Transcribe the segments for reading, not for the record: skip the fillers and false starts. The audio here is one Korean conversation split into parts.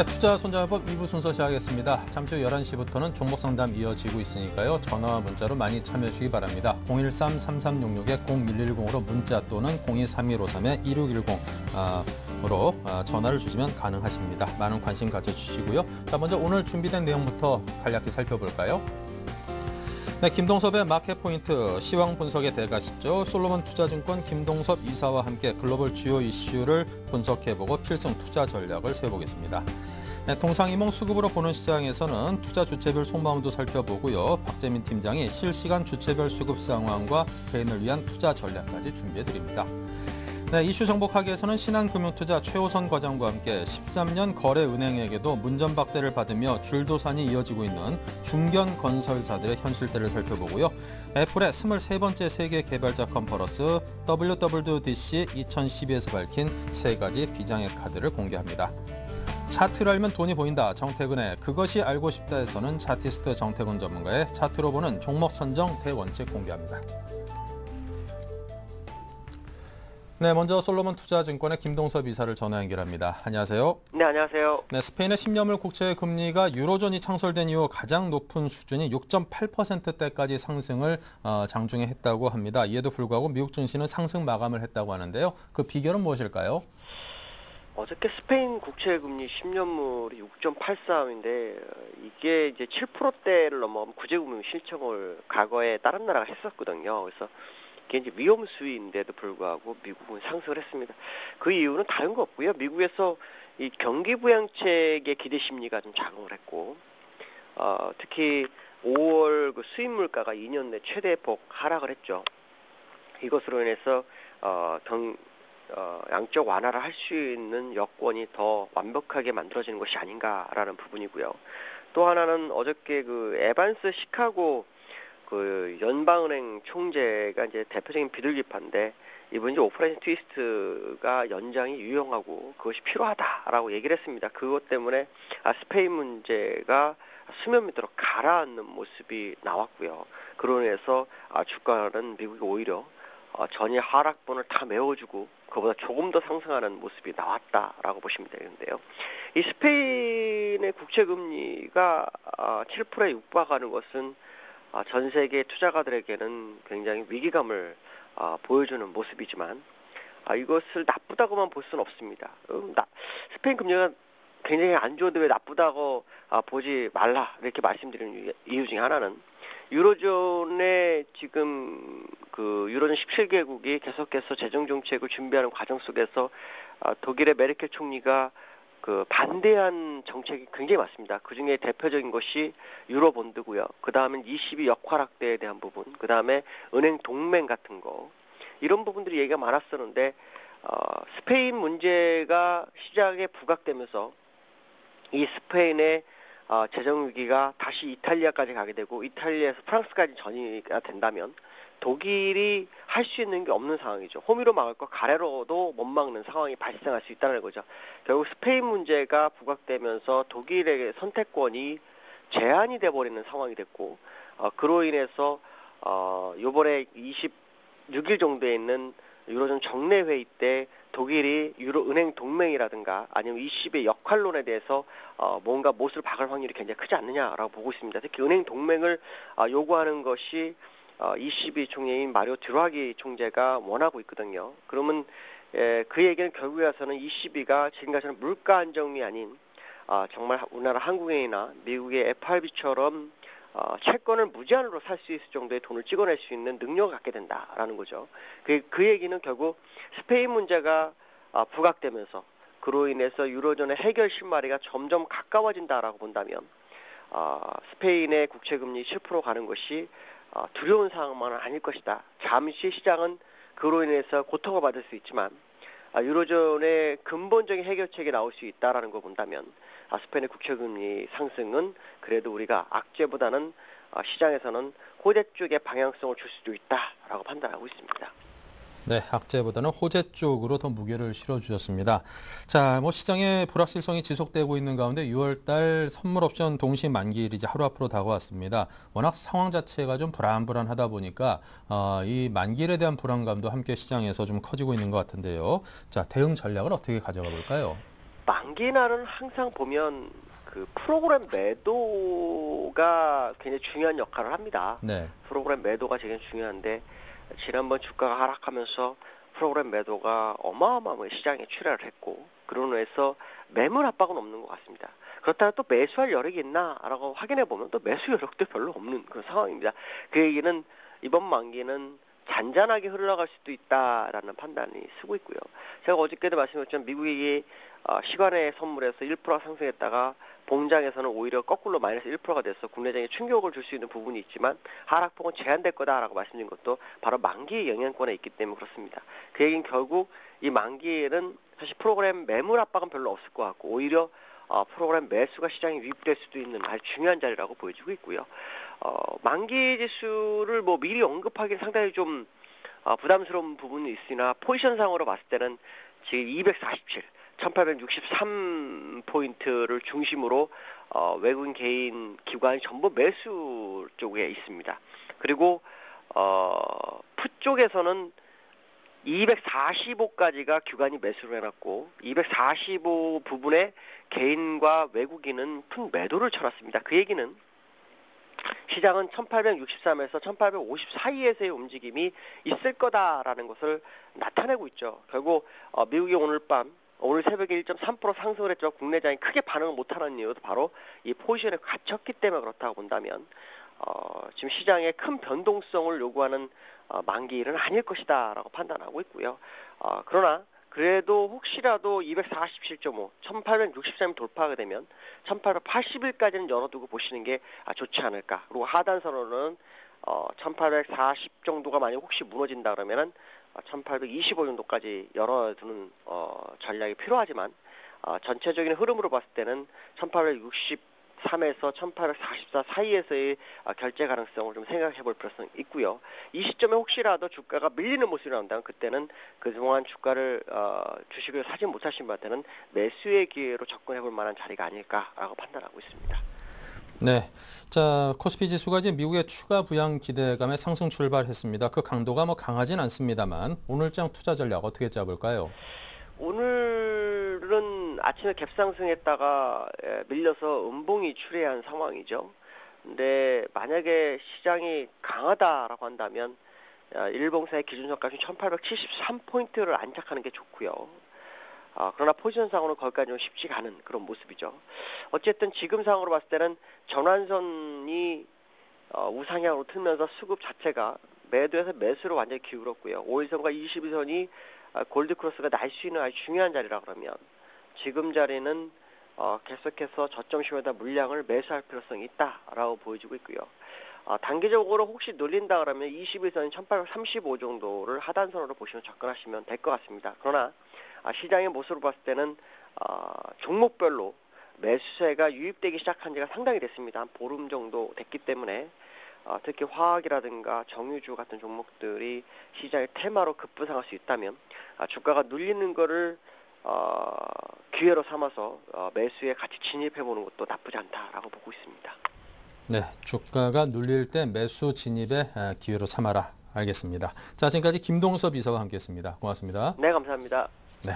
네, 투자 손자법 2부 순서 시작하겠습니다. 잠시 후 11시부터는 종목 상담 이어지고 있으니까요. 전화와 문자로 많이 참여해 주시기 바랍니다. 013-3366-0110으로 문자 또는 0232-2610으로 전화를 주시면 가능하십니다. 많은 관심 가져주시고요. 자, 먼저 오늘 준비된 내용부터 간략히 살펴볼까요? 네, 김동섭의 마켓포인트 시황 분석의 대가시죠. 솔로몬투자증권 김동섭 이사와 함께 글로벌 주요 이슈를 분석해보고 필승 투자 전략을 세워보겠습니다. 네, 동상이몽 수급으로 보는 시장에서는 투자 주체별 속마음도 살펴보고요. 박재민 팀장이 실시간 주체별 수급 상황과 개인을 위한 투자 전략까지 준비해드립니다. 네, 이슈 정복하기에서는 신한금융투자 최호선 과장과 함께 13년 거래은행에게도 문전박대를 받으며 줄도산이 이어지고 있는 중견건설사들의 현실대를 살펴보고요. 애플의 23번째 세계 개발자 컨퍼런스 WWDC 2012에서 밝힌 3가지 비장의 카드를 공개합니다. 차트를 알면 돈이 보인다. 정태근의 그것이 알고 싶다에서는 차티스트 정태근 전문가의 차트로 보는 종목 선정 대원칙 공개합니다. 네, 먼저 솔로몬투자증권의 김동섭 이사를 전화 연결합니다. 안녕하세요. 네, 안녕하세요. 네, 스페인의 10년물 국채 금리가 유로존이 창설된 이후 가장 높은 수준인 6.8%대까지 상승을 장중에 했다고 합니다. 이에도 불구하고 미국 증시는 상승 마감을 했다고 하는데요. 그 비결은 무엇일까요? 어저께 스페인 국채 금리 10년물이 6.83인데 이게 이제 7%대를 넘어가면 구제금융 신청을 과거에 다른 나라가 했었거든요. 그래서 이게 이제 위험 수위인데도 불구하고 미국은 상승을 했습니다. 그 이유는 다른 거 없고요. 미국에서 이 경기 부양책의 기대 심리가 좀 작용을 했고, 특히 5월 그 수입 물가가 2년 내 최대폭 하락을 했죠. 이것으로 인해서 양적 완화를 할 수 있는 여건이 더 완벽하게 만들어지는 것이 아닌가라는 부분이고요. 또 하나는 어저께 그 에반스 시카고 그 연방은행 총재가 이제 대표적인 비둘기파인데 이번 이제 오퍼레이션 트위스트가 연장이 유용하고 그것이 필요하다라고 얘기를 했습니다. 그것 때문에 스페인 문제가 수면 밑으로 가라앉는 모습이 나왔고요. 그로 인해서 주가는 미국이 오히려 전일 하락분을 다 메워주고 그보다 조금 더 상승하는 모습이 나왔다라고 보시면 되는데요. 이 스페인의 국채 금리가 7%에 육박하는 것은 전 세계 투자가들에게는 굉장히 위기감을 보여주는 모습이지만 이것을 나쁘다고만 볼 수는 없습니다. 스페인 금리가 굉장히 안 좋은데 왜 나쁘다고 보지 말라 이렇게 말씀드리는 이유 중에 하나는 유로존의 지금 그 유로존 17개국이 계속해서 재정 정책을 준비하는 과정 속에서 독일의 메르켈 총리가 그 반대한 정책이 굉장히 많습니다. 그중에 대표적인 것이 유로본드고요. 그 다음엔 22 역활학대에 대한 부분, 그 다음에 은행 동맹 같은 거 이런 부분들이 얘기가 많았었는데 스페인 문제가 시장에 부각되면서 이 스페인의 재정 위기가 다시 이탈리아까지 가게 되고 이탈리아에서 프랑스까지 전이가 된다면 독일이 할 수 있는 게 없는 상황이죠. 호미로 막을 거 가래로도 못 막는 상황이 발생할 수 있다는 거죠. 결국 스페인 문제가 부각되면서 독일의 선택권이 제한이 돼버리는 상황이 됐고 그로 인해서 이번에 26일 정도에 있는 유로존 정례 회의 때 독일이 유로 은행 동맹이라든가 아니면 20의 역할론에 대해서 뭔가 못을 박을 확률이 굉장히 크지 않느냐라고 보고 있습니다. 특히 은행 동맹을 요구하는 것이 22 총재인 마리오 드라기 총재가 원하고 있거든요. 그러면 그 얘기는 결국에 와서는 22가 지금까지는 물가 안정이 아닌 정말 우리나라 한국은행이나 미국의 FRB처럼 채권을 무제한으로 살 수 있을 정도의 돈을 찍어낼 수 있는 능력을 갖게 된다라는 거죠. 그 얘기는 결국 스페인 문제가 부각되면서 그로 인해서 유로존의 해결 실마리가 점점 가까워진다라고 본다면 스페인의 국채금리 7% 가는 것이 두려운 상황만은 아닐 것이다. 잠시 시장은 그로 인해서 고통을 받을 수 있지만 유로존의 근본적인 해결책이 나올 수 있다라는 거 본다면 스페인의 국채금리 상승은 그래도 우리가 악재보다는 시장에서는 호재 쪽에 방향성을 줄 수도 있다라고 판단하고 있습니다. 네, 악재보다는 호재 쪽으로 더 무게를 실어주셨습니다. 자, 시장의 불확실성이 지속되고 있는 가운데 6월 달 선물 옵션 동시 만기일이 이제 하루 앞으로 다가왔습니다. 워낙 상황 자체가 좀 불안불안하다 보니까 이 만기일에 대한 불안감도 함께 시장에서 좀 커지고 있는 것 같은데요. 자, 대응 전략을 어떻게 가져가 볼까요? 만기날은 항상 보면 그 프로그램 매도가 굉장히 중요한 역할을 합니다. 네. 프로그램 매도가 굉장히 중요한데 지난번 주가가 하락하면서 프로그램 매도가 어마어마하게 시장에 출혈을 했고 그런 해서 매물 압박은 없는 것 같습니다. 그렇다면 또 매수할 여력이 있나라고 확인해 보면 또 매수 여력도 별로 없는 그런 상황입니다. 그 얘기는 이번 만기는 잔잔하게 흘러갈 수도 있다라는 판단이 쓰고 있고요. 제가 어저께도 말씀드렸지만 미국이 시간의 선물에서 1%가 상승했다가 봉장에서는 오히려 거꾸로 마이너스 1%가 돼서 국내장에 충격을 줄 수 있는 부분이 있지만 하락폭은 제한될 거다라고 말씀드린 것도 바로 만기의 영향권에 있기 때문에 그렇습니다. 그 얘기는 결국 이 만기에는 사실 프로그램 매물 압박은 별로 없을 것 같고 오히려 프로그램 매수가 시장에 유입될 수도 있는 아주 중요한 자리라고 보여지고 있고요. 만기 지수를 뭐 미리 언급하기는 상당히 좀 부담스러운 부분이 있으나 포지션상으로 봤을 때는 지금 247, 1863포인트를 중심으로 외국인 개인 기관이 전부 매수 쪽에 있습니다. 그리고 풋 쪽에서는 245까지가 기관이 매수를 해놨고 245 부분에 개인과 외국인은 큰 매도를 쳐놨습니다. 그 얘기는 시장은 1863에서 1850 사이에서의 움직임이 있을 거다라는 것을 나타내고 있죠. 결국 미국이 오늘 새벽에 1.3% 상승을 했죠. 국내장이 크게 반응을 못하는 이유도 바로 이 포지션에 갇혔기 때문에 그렇다고 본다면 지금 시장에 큰 변동성을 요구하는 만기일은 아닐 것이다 라고 판단하고 있고요. 그러나 그래도 혹시라도 247.5, 1863이 돌파하게 되면 1880일까지는 열어두고 보시는 게 좋지 않을까. 그리고 하단선으로는 1840 정도가 만약 혹시 무너진다 그러면은 1825 정도까지 열어두는 전략이 필요하지만 전체적인 흐름으로 봤을 때는 1863에서 1844 사이에서의 결제 가능성을 좀 생각해 볼 필요성이 있고요. 이 시점에 혹시라도 주가가 밀리는 모습이 나온다면 그때는 그동안 주식을 사지 못하신 분한테는 매수의 기회로 접근해 볼 만한 자리가 아닐까라고 판단하고 있습니다. 네. 자, 코스피 지수가 이제 미국의 추가 부양 기대감에 상승 출발했습니다. 그 강도가 뭐 강하진 않습니다만 오늘장 투자 전략 어떻게 짜볼까요? 오늘은 아침에 갭상승했다가 밀려서 음봉이 출회한 상황이죠. 근데 만약에 시장이 강하다라고 한다면 일봉사의 기준선가는 1873포인트를 안착하는 게 좋고요. 그러나 포지션상으로는 거기까지 좀 쉽지가 않은 그런 모습이죠. 어쨌든 지금 상황으로 봤을 때는 전환선이 우상향으로 틀면서 수급 자체가 매도에서 매수로 완전히 기울었고요. 5일선과 22선이 골드크로스가 날 수 있는 아주 중요한 자리라 그러면 지금 자리는 계속해서 저점 시간에다 물량을 매수할 필요성이 있다라고 보여지고 있고요. 단기적으로 혹시 눌린다 그러면 21선인 1835 정도를 하단선으로 보시면 접근하시면 될 것 같습니다. 그러나 시장의 모습으로 봤을 때는 종목별로 매수세가 유입되기 시작한 지가 상당히 됐습니다. 한 보름 정도 됐기 때문에 특히 화학이라든가 정유주 같은 종목들이 시장의 테마로 급부상할 수 있다면 주가가 눌리는 거를 기회로 삼아서 매수에 같이 진입해보는 것도 나쁘지 않다라고 보고 있습니다. 네, 주가가 눌릴 때 매수 진입의 기회로 삼아라. 알겠습니다. 자, 지금까지 김동섭 이사와 함께했습니다. 고맙습니다. 네, 감사합니다. 네,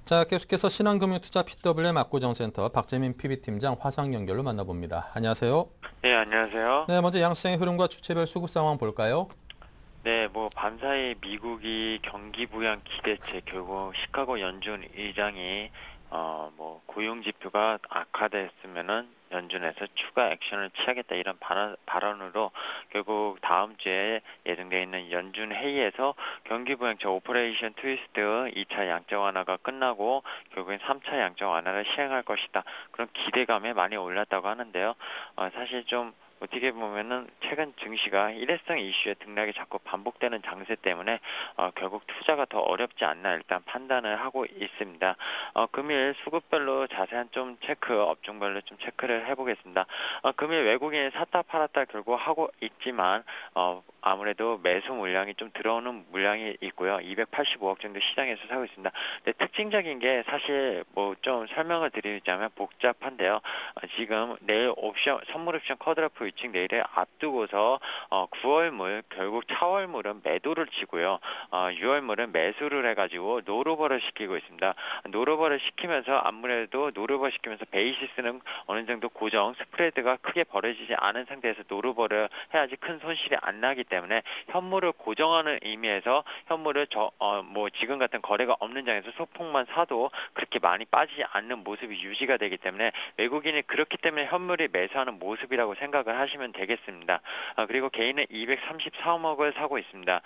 자 계속해서 신한금융투자 PWM 압구정센터 박재민 PB팀장 화상 연결로 만나봅니다. 안녕하세요. 네, 안녕하세요. 네, 먼저 양시장의 흐름과 주체별 수급 상황 볼까요? 네, 밤사이 미국이 경기 부양 기대치 결국 시카고 연준 의장이 고용 지표가 악화됐으면은 연준에서 추가 액션을 취하겠다 이런 발언으로 결국 다음 주에 예정되어 있는 연준 회의에서 경기 부양차 오퍼레이션 트위스트 2차 양적 완화가 끝나고 결국엔 3차 양적 완화를 시행할 것이다. 그런 기대감에 많이 올랐다고 하는데요. 사실 좀 어떻게 보면은 최근 증시가 일회성 이슈의 등락이 자꾸 반복되는 장세 때문에 결국 투자가 더 어렵지 않나 일단 판단을 하고 있습니다. 금일 수급별로 자세한 좀 업종별로 좀 체크를 해보겠습니다. 금일 외국인이 샀다 팔았다 결국 하고 있지만 아무래도 매수 물량이 좀 들어오는 물량이 있고요. 285억 정도 시장에서 사고 있습니다. 근데 특징적인 게 사실 좀 설명을 드리자면 복잡한데요. 지금 내일 선물 옵션 컷오프 위축 내일을 앞두고서 9월물 결국 차월물은 매도를 치고요. 6월물은 매수를 해가지고 노루버를 시키고 있습니다. 노루버를 시키면서 아무래도 노루버 시키면서 베이시스는 어느 정도 고정, 스프레드가 크게 벌어지지 않은 상태에서 노루버를 해야지 큰 손실이 안 나기 때문에 현물을 고정하는 의미에서 현물을 뭐 지금 같은 거래가 없는 장에서 소폭만 사도 그렇게 많이 빠지지 않는 모습이 유지가 되기 때문에 외국인이 그렇기 때문에 현물이 매수하는 모습이라고 생각을 하시면 되겠습니다. 그리고 개인은 234억을 사고 있습니다.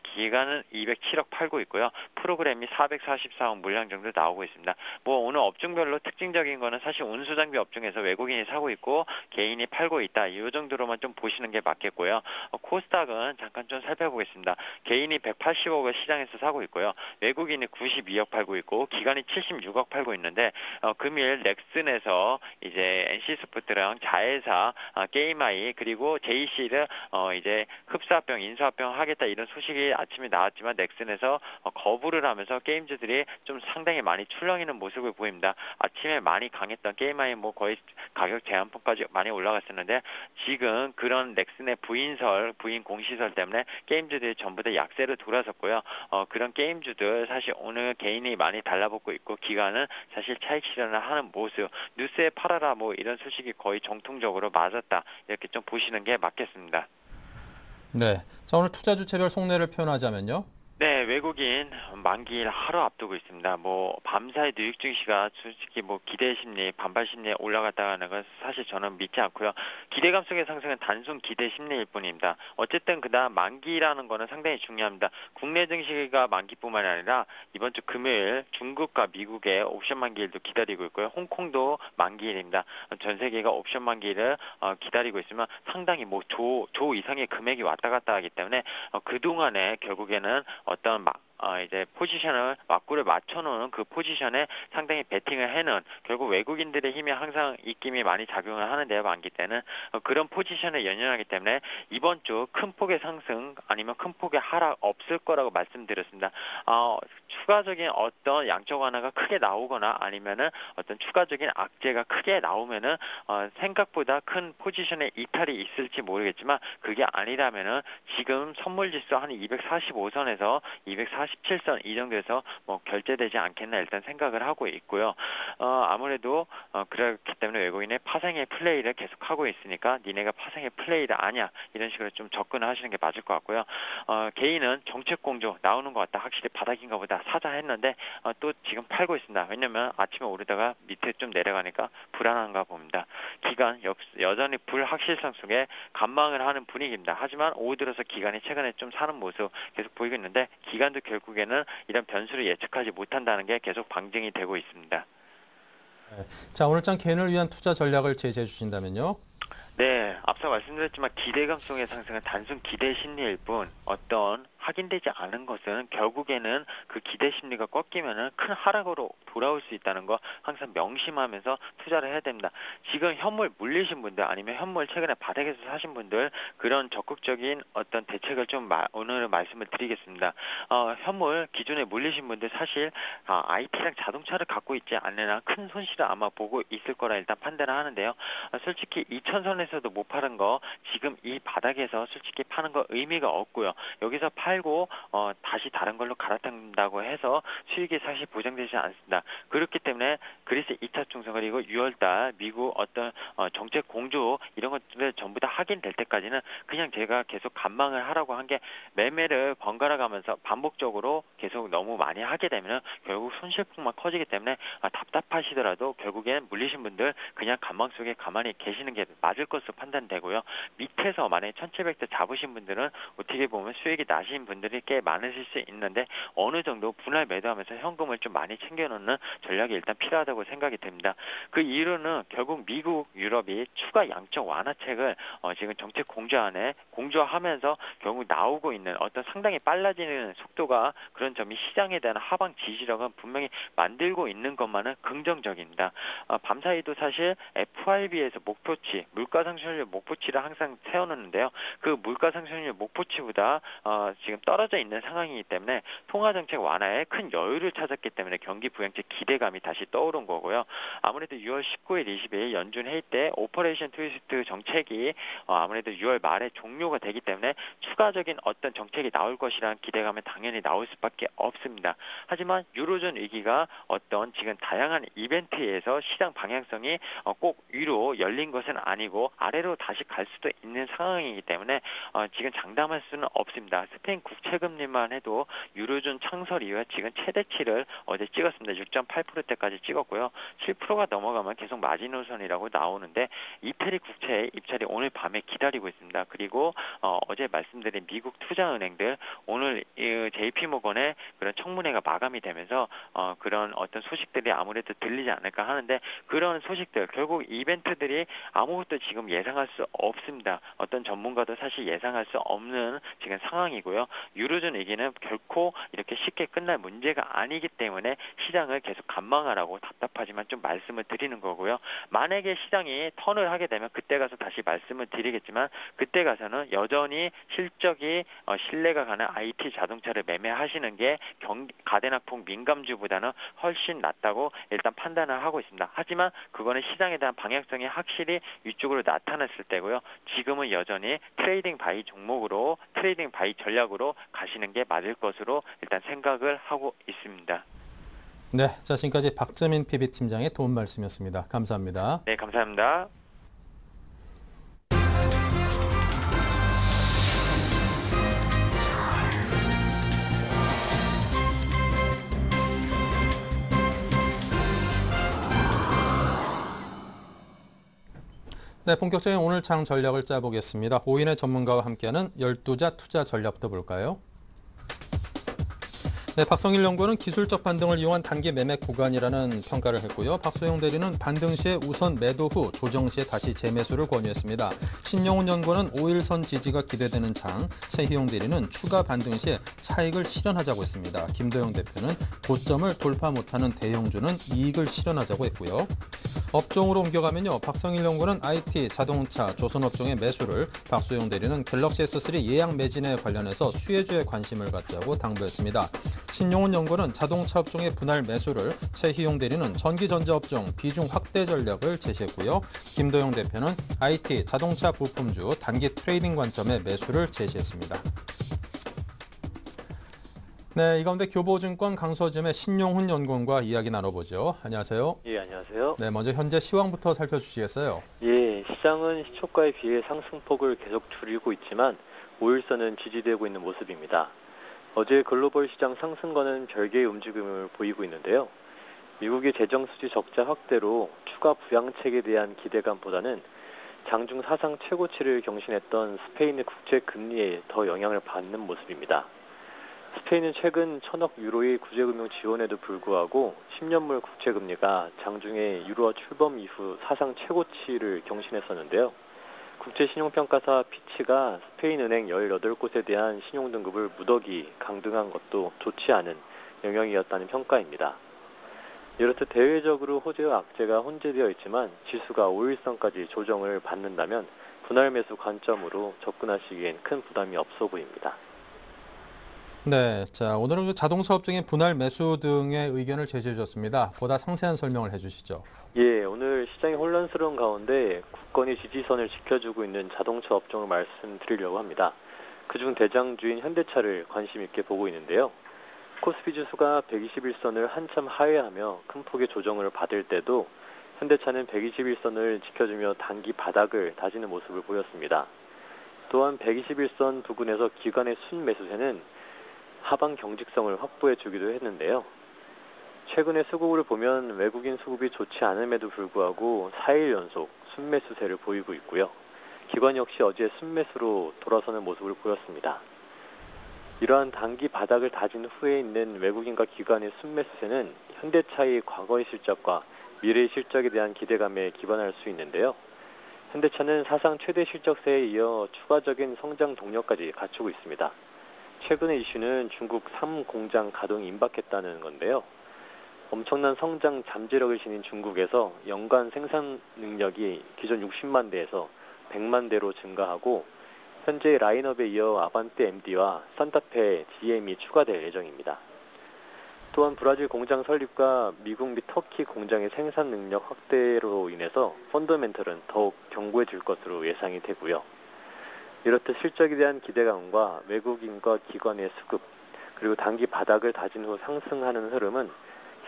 기간은 207억 팔고 있고요. 프로그램이 444억 물량 정도 나오고 있습니다. 뭐 오늘 업종별로 특징적인 거는 사실 운수장비 업종에서 외국인이 사고 있고 개인이 팔고 있다. 이 정도로만 좀 보시는 게 맞겠고요. 코스닥은 잠깐 좀 살펴보겠습니다. 개인이 180억을 시장에서 사고 있고요. 외국인이 92억 팔고 있고 기관이 76억 팔고 있는데 금일 넥슨에서 이제 NC소프트랑 자회사, 게임아이 그리고 JC를 이제 흡사합병, 인수합병 하겠다 이런 소식이 아침에 나왔지만 넥슨에서 거부를 하면서 게임주들이 좀 상당히 많이 출렁이는 모습을 보입니다. 아침에 많이 강했던 게임아이 뭐 거의 가격 제한폭까지 많이 올라갔었는데 지금 그런 넥슨의 부인 공시설 때문에 게임주들이 전부 다 약세로 돌아섰고요. 그런 게임주들 사실 오늘 개인이 많이 달라붙고 있고 기관은 사실 차익 실현을 하는 모습, 뉴스에 팔아라 뭐 이런 소식이 거의 정통적으로 맞았다 이렇게 좀 보시는 게 맞겠습니다. 네. 자, 오늘 투자 주체별 속내를 표현하자면요. 네, 외국인 만기일 하루 앞두고 있습니다. 뭐 밤사이 뉴욕 증시가 솔직히 뭐 기대 심리, 반발 심리에 올라갔다 가는 건 사실 저는 믿지 않고요. 기대감 속의 상승은 단순 기대 심리일 뿐입니다. 어쨌든 그다음 만기라는 거는 상당히 중요합니다. 국내 증시가 만기뿐만 아니라 이번 주 금요일 중국과 미국의 옵션 만기일도 기다리고 있고요. 홍콩도 만기일입니다. 전 세계가 옵션 만기일을 기다리고 있으면 상당히 뭐 조 이상의 금액이 왔다 갔다 하기 때문에 그동안에 결국에는 어떤 이제 포지션을 맞구를 맞춰놓은 그 포지션에 상당히 베팅을 해놓은 결국 외국인들의 힘이 항상 입김이 많이 작용을 하는데요. 만기 때는 그런 포지션에 연연하기 때문에 이번 주 큰 폭의 상승 아니면 큰 폭의 하락 없을 거라고 말씀드렸습니다. 추가적인 어떤 양적 완화가 크게 나오거나 아니면은 어떤 추가적인 악재가 크게 나오면은 생각보다 큰 포지션에 이탈이 있을지 모르겠지만 그게 아니라면은 지금 선물지수 한 245선에서 247선 이 정도에서 뭐 결제되지 않겠나 일단 생각을 하고 있고요. 아무래도 그렇기 때문에 외국인의 파생의 플레이를 계속하고 있으니까 니네가 파생의 플레이를 아냐 이런 식으로 좀 접근을 하시는 게 맞을 것 같고요. 개인은 정책 공조 나오는 것 같다. 확실히 바닥인가 보다 사자 했는데 또 지금 팔고 있습니다. 왜냐면 아침에 오르다가 밑에 좀 내려가니까 불안한가 봅니다. 기간 여전히 불확실성 속에 관망을 하는 분위기입니다. 하지만 오후 들어서 기간이 최근에 좀 사는 모습 계속 보이고 있는데 기간도 결국에는 이런 변수를 예측하지 못한다는 게 계속 방증이 되고 있습니다. 네. 자, 오늘장 개인을 위한 투자 전략을 제시해 주신다면요. 네, 앞서 말씀드렸지만 기대감 속의 상승은 단순 기대 심리일 뿐 어떤 확인되지 않은 것은 결국에는 그 기대 심리가 꺾이면은 큰 하락으로 돌아올 수 있다는 거 항상 명심하면서 투자를 해야 됩니다. 지금 현물 물리신 분들 아니면 현물 최근에 바닥에서 사신 분들 그런 적극적인 어떤 대책을 좀 오늘 말씀을 드리겠습니다. 현물 기존에 물리신 분들 사실 IT랑 자동차를 갖고 있지 않는 한 큰 손실을 아마 보고 있을 거라 일단 판단을 하는데요. 솔직히 2000선에서도 못 파는 거 지금 이 바닥에서 솔직히 파는 거 의미가 없고요. 여기서 팔고 다시 다른 걸로 갈아탄다고 해서 수익이 사실 보장되지 않습니다. 그렇기 때문에 그리스 2차 총선 그리고 6월달 미국 어떤 정책 공조 이런 것들 전부 다 확인될 때까지는 그냥 제가 계속 관망을 하라고 한 게 매매를 번갈아 가면서 반복적으로 계속 너무 많이 하게 되면 결국 손실폭만 커지기 때문에 답답하시더라도 결국엔 물리신 분들 그냥 관망 속에 가만히 계시는 게 맞을 것으로 판단되고요. 밑에서 만약에 1700대 잡으신 분들은 어떻게 보면 수익이 나신 분들이 꽤 많으실 수 있는데 어느 정도 분할 매도하면서 현금을 좀 많이 챙겨놓는 전략이 일단 필요하다고 생각이 됩니다. 그 이유는 결국 미국, 유럽이 추가 양적 완화책을 지금 정책 공조안에 공조하면서 결국 나오고 있는 어떤 상당히 빨라지는 속도가 그런 점이 시장에 대한 하방 지지력은 분명히 만들고 있는 것만은 긍정적입니다. 밤사이도 사실 FRB에서 목표치 물가 상승률 목표치를 항상 세워놓는데요. 그 물가 상승률 목표치보다 지금 떨어져 있는 상황이기 때문에 통화정책 완화에 큰 여유를 찾았기 때문에 경기 부양책 기대감이 다시 떠오른 거고요. 아무래도 6월 19일, 20일 연준 회의 때 오퍼레이션 트위스트 정책이 아무래도 6월 말에 종료가 되기 때문에 추가적인 어떤 정책이 나올 것이라는 기대감은 당연히 나올 수밖에 없습니다. 하지만 유로존 위기가 어떤 지금 다양한 이벤트에서 시장 방향성이 꼭 위로 열린 것은 아니고 아래로 다시 갈 수도 있는 상황이기 때문에 지금 장담할 수는 없습니다. 스페인 국채금리만 해도 유로존 창설 이후에 지금 최대치를 어제 찍었습니다. 6.8%대까지 찍었고요. 7%가 넘어가면 계속 마지노선이라고 나오는데 이태리 국채의 입찰이 오늘 밤에 기다리고 있습니다. 그리고 어제 말씀드린 미국 투자은행들 오늘 JP모건의 그런 청문회가 마감이 되면서 그런 어떤 소식들이 아무래도 들리지 않을까 하는데 그런 소식들 결국 이벤트들이 아무것도 지금 예상할 수 없습니다. 어떤 전문가도 사실 예상할 수 없는 지금 상황이고요. 유로존 위기는 결코 이렇게 쉽게 끝날 문제가 아니기 때문에 시장을 계속 관망하라고 답답하지만 좀 말씀을 드리는 거고요. 만약에 시장이 턴을 하게 되면 그때 가서 다시 말씀을 드리겠지만 그때 가서는 여전히 실적이 신뢰가 가는 IT 자동차를 매매하시는 게 가대낙폭 민감주보다는 훨씬 낫다고 일단 판단을 하고 있습니다. 하지만 그거는 시장에 대한 방향성이 확실히 위쪽으로 나타났을 때고요. 지금은 여전히 트레이딩 바이 종목으로 트레이딩 바이 전략으로 가시는 게 맞을 것으로 일단 생각을 하고 있습니다. 네, 자, 지금까지 박재민 PB팀장의 도움 말씀이었습니다. 감사합니다. 네, 감사합니다. 네, 본격적인 오늘 장 전략을 짜보겠습니다. 오인의 전문가와 함께하는 12자 투자 전략부터 볼까요? 네, 박성일 연구원은 기술적 반등을 이용한 단기 매매 구간이라는 평가를 했고요. 박소영 대리는 반등 시에 우선 매도 후 조정 시에 다시 재매수를 권유했습니다. 신영훈 연구원은 5일선 지지가 기대되는 장, 최희용 대리는 추가 반등 시에 차익을 실현하자고 했습니다. 김도영 대표는 고점을 돌파 못하는 대형주는 이익을 실현하자고 했고요. 업종으로 옮겨가면요. 박성일 연구원은 IT, 자동차, 조선업종의 매수를, 박소영 대리는 갤럭시 S3 예약 매진에 관련해서 수혜주에 관심을 갖자고 당부했습니다. 신용훈 연구원은 자동차 업종의 분할 매수를, 최희용 대리는 전기전자업종 비중 확대 전략을 제시했고요. 김도영 대표는 IT, 자동차 부품주 단기 트레이딩 관점의 매수를 제시했습니다. 네, 이 가운데 교보증권 강서점의 신용훈 연구원과 이야기 나눠보죠. 안녕하세요. 예, 안녕하세요. 네, 먼저 현재 시황부터 살펴주시겠어요? 예, 시장은 시초가에 비해 상승폭을 계속 줄이고 있지만 5일선은 지지되고 있는 모습입니다. 어제 글로벌 시장 상승과는 별개의 움직임을 보이고 있는데요. 미국의 재정수지 적자 확대로 추가 부양책에 대한 기대감보다는 장중 사상 최고치를 경신했던 스페인의 국채 금리에 더 영향을 받는 모습입니다. 스페인은 최근 1,000억 유로의 구제금융 지원에도 불구하고 10년물 국채금리가 장중에 유로화 출범 이후 사상 최고치를 경신했었는데요. 국제신용평가사 피치가 스페인은행 18곳에 대한 신용등급을 무더기 강등한 것도 좋지 않은 영향이었다는 평가입니다. 이렇듯 대외적으로 호재와 악재가 혼재되어 있지만 지수가 5일선까지 조정을 받는다면 분할 매수 관점으로 접근하시기엔 큰 부담이 없어 보입니다. 네, 자, 오늘은 자동차 업종의 분할 매수 등의 의견을 제시해 주셨습니다. 보다 상세한 설명을 해주시죠. 예, 오늘 시장이 혼란스러운 가운데 굳건히 지지선을 지켜주고 있는 자동차 업종을 말씀드리려고 합니다. 그중 대장주인 현대차를 관심 있게 보고 있는데요. 코스피 지수가 121선을 한참 하회하며 큰 폭의 조정을 받을 때도 현대차는 121선을 지켜주며 단기 바닥을 다지는 모습을 보였습니다. 또한 121선 부근에서 기관의 순매수세는 하방 경직성을 확보해 주기도 했는데요. 최근의 수급을 보면 외국인 수급이 좋지 않음에도 불구하고 4일 연속 순매수세를 보이고 있고요. 기관 역시 어제 순매수로 돌아서는 모습을 보였습니다. 이러한 단기 바닥을 다진 후에 있는 외국인과 기관의 순매수세는 현대차의 과거의 실적과 미래의 실적에 대한 기대감에 기반할 수 있는데요. 현대차는 사상 최대 실적세에 이어 추가적인 성장 동력까지 갖추고 있습니다. 최근의 이슈는 중국 3공장 가동이 임박했다는 건데요. 엄청난 성장 잠재력을 지닌 중국에서 연간 생산 능력이 기존 60만 대에서 100만 대로 증가하고 현재 라인업에 이어 아반떼 MD와 산타페 GM이 추가될 예정입니다. 또한 브라질 공장 설립과 미국 및 터키 공장의 생산 능력 확대로 인해서 펀더멘털은 더욱 견고해질 것으로 예상이 되고요. 이렇듯 실적에 대한 기대감과 외국인과 기관의 수급, 그리고 단기 바닥을 다진 후 상승하는 흐름은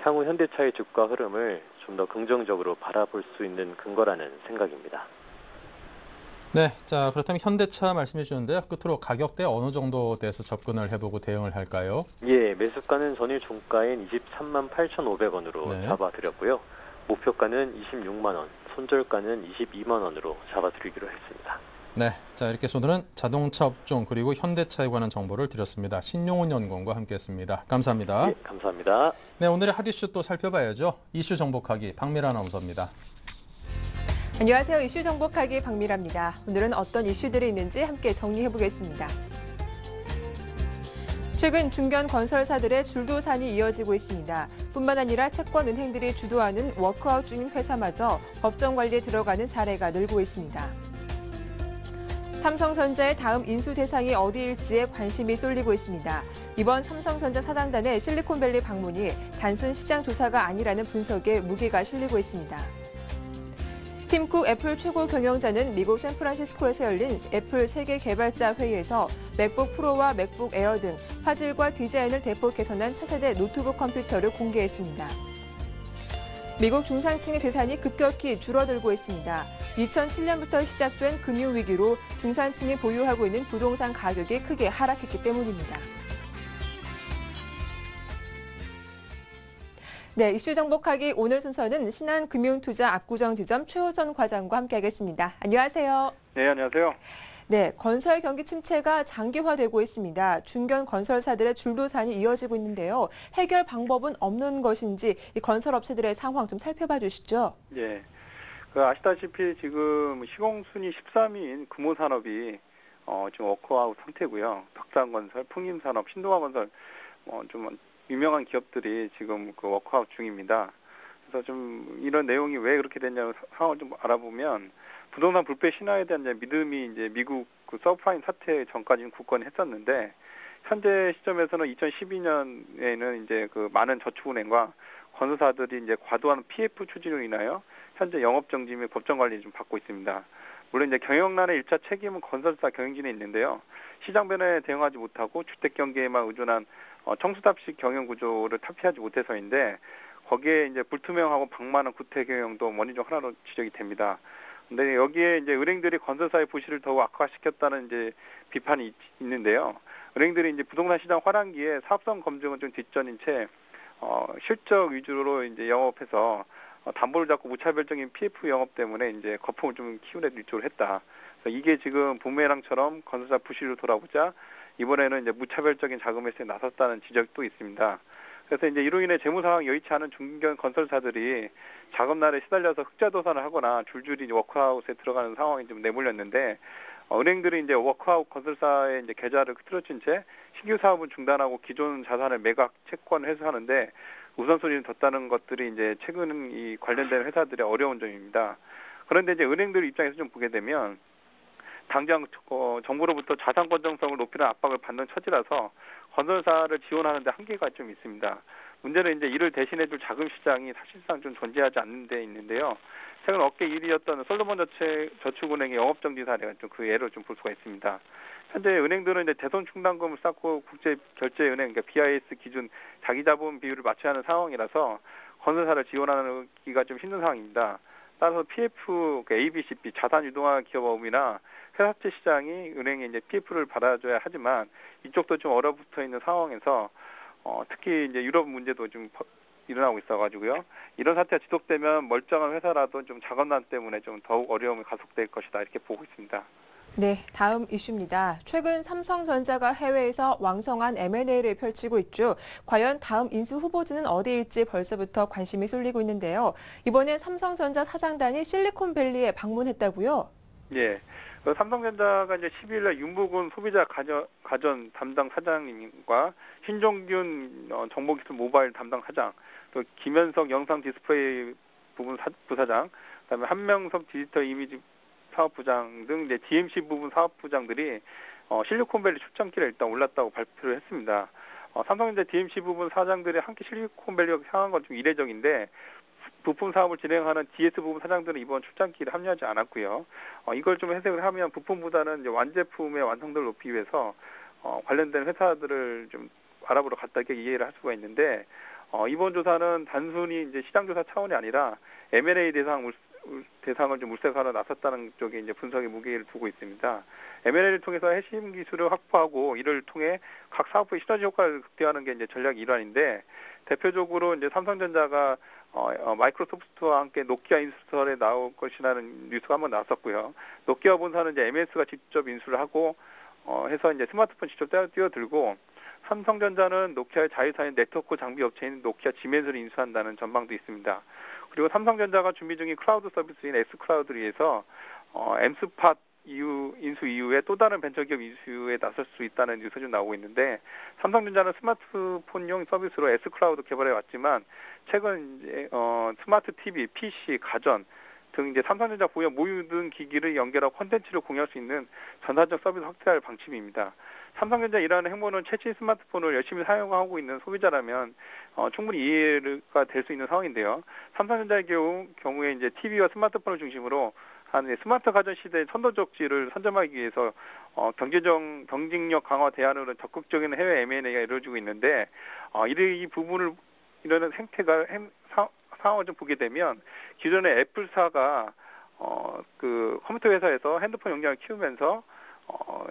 향후 현대차의 주가 흐름을 좀 더 긍정적으로 바라볼 수 있는 근거라는 생각입니다. 네, 자 그렇다면 현대차 말씀해 주셨는데요. 끝으로 가격대 어느 정도 돼서 접근을 해보고 대응을 할까요? 예, 매수가는 전일 종가인 23만 8,500원으로 네. 잡아드렸고요. 목표가는 26만 원, 손절가는 22만 원으로 잡아드리기로 했습니다. 네, 자 이렇게 오늘은 자동차 업종 그리고 현대차에 관한 정보를 드렸습니다. 신용훈 연구원과 함께했습니다. 감사합니다. 예, 감사합니다. 네, 오늘의 핫 이슈 또 살펴봐야죠. 이슈 정복하기 박미라 아나운서입니다. 안녕하세요. 이슈 정복하기 박미라입니다. 오늘은 어떤 이슈들이 있는지 함께 정리해보겠습니다. 최근 중견 건설사들의 줄도산이 이어지고 있습니다. 뿐만 아니라 채권 은행들이 주도하는 워크아웃 중인 회사마저 법정 관리에 들어가는 사례가 늘고 있습니다. 삼성전자의 다음 인수 대상이 어디일지에 관심이 쏠리고 있습니다. 이번 삼성전자 사장단의 실리콘밸리 방문이 단순 시장 조사가 아니라는 분석에 무게가 실리고 있습니다. 팀쿡 애플 최고 경영자는 미국 샌프란시스코에서 열린 애플 세계 개발자 회의에서 맥북 프로와 맥북 에어 등 화질과 디자인을 대폭 개선한 차세대 노트북 컴퓨터를 공개했습니다. 미국 중산층의 재산이 급격히 줄어들고 있습니다. 2007년부터 시작된 금융위기로 중산층이 보유하고 있는 부동산 가격이 크게 하락했기 때문입니다. 네, 이슈 정복하기 오늘 순서는 신한금융투자 압구정지점 최호선 과장과 함께하겠습니다. 안녕하세요. 네, 안녕하세요. 네, 건설 경기 침체가 장기화되고 있습니다. 중견 건설사들의 줄도산이 이어지고 있는데요. 해결 방법은 없는 것인지 이 건설업체들의 상황 좀 살펴봐 주시죠. 예. 아시다시피 지금 시공순위 13위인 금호산업이 지금 워크아웃 상태고요. 덕산건설, 풍임산업, 신동아건설 좀 유명한 기업들이 지금 그 워크아웃 중입니다. 그래서 좀 이런 내용이 왜 그렇게 됐냐고 상황을 좀 알아보면 부동산 불패 신화에 대한 이제 믿음이 이제 미국 그 서브프라임 사태 전까지는 굳건했었는데 현재 시점에서는 2012년에는 이제 그 많은 저축은행과 건설사들이 이제 과도한 PF 추진으로 인하여 현재 영업정지 및 법정 관리를 좀 받고 있습니다. 물론 이제 경영난의 1차 책임은 건설사 경영진에 있는데요. 시장 변화에 대응하지 못하고 주택 경기에만 의존한 청수답식 경영 구조를 탈피하지 못해서인데 거기에 이제 불투명하고 방만한 구태 경영도 원인 중 하나로 지적이 됩니다. 근데 여기에 이제 은행들이 건설사의 부실을 더욱 악화시켰다는 이제 비판이 있는데요. 은행들이 이제 부동산 시장 화랑기에 사업성 검증은 좀 뒷전인 채 실적 위주로 이제 영업해서 담보를 잡고 무차별적인 PF 영업 때문에 이제 거품을 좀 키우는 일조를 했다. 그래서 이게 지금 부메랑처럼 건설사 부실로 돌아보자 이번에는 이제 무차별적인 자금 회수에 나섰다는 지적도 있습니다. 그래서 이제 이로 인해 재무 상황이 여의치 않은 중견 건설사들이 자금난에 시달려서 흑자 도산을 하거나 줄줄이 워크아웃에 들어가는 상황이 좀 내몰렸는데 은행들이 이제 워크아웃 건설사의 이제 계좌를 흐트러진 채 신규 사업을 중단하고 기존 자산을 매각 채권 회수하는데 우선순위를 뒀다는 것들이 이제 최근 이 관련된 회사들의 어려운 점입니다. 그런데 이제 은행들 입장에서 좀 보게 되면 당장 정부로부터 자산 건전성을 높이는 압박을 받는 처지라서 건설사를 지원하는 데 한계가 좀 있습니다. 문제는 이제 이를 대신해줄 자금 시장이 사실상 좀 존재하지 않는 데 있는데요. 최근 어깨 1위였던 솔로몬 저축은행의 영업정지 사례가 좀 그 예로 좀 볼 수가 있습니다. 현재 은행들은 이제 대손 충당금을 쌓고 국제결제은행, 그러니까 BIS 기준 자기자본 비율을 맞춰야 하는 상황이라서 건설사를 지원하기가 좀 힘든 상황입니다. 따라서 PF, ABCP, 자산 유동화 기업업이나 회사채 시장이 은행에 이제 PF를 받아줘야 하지만 이쪽도 좀 얼어붙어 있는 상황에서 특히 이제 유럽 문제도 좀 일어나고 있어가지고요. 이런 사태가 지속되면 멀쩡한 회사라도 좀 자금난 때문에 좀 더욱 어려움이 가속될 것이다 이렇게 보고 있습니다. 네, 다음 이슈입니다. 최근 삼성전자가 해외에서 왕성한 M&A를 펼치고 있죠. 과연 다음 인수 후보지는 어디일지 벌써부터 관심이 쏠리고 있는데요. 이번엔 삼성전자 사장단이 실리콘밸리에 방문했다고요? 예. 그 삼성전자가 이제 12일날 윤부근 소비자 가전 담당 사장님과 신종균 정보기술 모바일 담당 사장, 또 김현석 영상 디스플레이 부사장, 그다음에 한명섭 디지털 이미지 사업부장 등 이제 DMC 부분 사업부장들이 실리콘밸리 출장길에 일단 올랐다고 발표를 했습니다. 삼성전자 DMC 부분 사장들이 함께 실리콘밸리로 향한 건 좀 이례적인데 부품 사업을 진행하는 DS 부분 사장들은 이번 출장길에 합류하지 않았고요. 이걸 좀 해석을 하면 부품보다는 이제 완제품의 완성도를 높이기 위해서 관련된 회사들을 좀 알아보러 갔다 이렇게 이해를 할 수가 있는데 이번 조사는 단순히 이제 시장조사 차원이 아니라 M&A 대상을 좀 물색하러 나섰다는 쪽에 이제 분석에 무게를 두고 있습니다. M&A를 통해서 핵심 기술을 확보하고 이를 통해 각 사업부의 시너지 효과를 극대화하는 게 이제 전략 일환인데 대표적으로 이제 삼성전자가 마이크로소프트와 함께 노키아 인수설에 나올 것이라는 뉴스가 한번 나왔었고요. 노키아 본사는 이제 MS가 직접 인수를 하고 해서 이제 스마트폰 직접 뛰어들고 삼성전자는 노키아의 자회사인 네트워크 장비 업체인 노키아 지멘스를 인수한다는 전망도 있습니다. 그리고 삼성전자가 준비 중인 클라우드 서비스인 X클라우드를 위해서 엠스팟 인수 이후에 또 다른 벤처기업 인수에 나설 수 있다는 뉴스가 좀 나오고 있는데 삼성전자는 스마트폰용 서비스로 X클라우드 개발해 왔지만 최근 이제 스마트 TV, PC, 가전 등 이제 삼성전자 보유 모든 기기를 연결하고 콘텐츠를 공유할 수 있는 전산적 서비스 확대할 방침입니다. 삼성전자 이러한 행보는 최신 스마트폰을 열심히 사용하고 있는 소비자라면 충분히 이해가 될 수 있는 상황인데요. 삼성전자의 경우에 이제 TV와 스마트폰을 중심으로 한 스마트 가전 시대의 선도적지를 선점하기 위해서 경쟁력 강화 대안으로 적극적인 해외 M&A가 이루어지고 있는데 이 부분을 이런 생태가 상황을 좀 보게 되면 기존의 애플사가 그 컴퓨터 회사에서 핸드폰 용량을 키우면서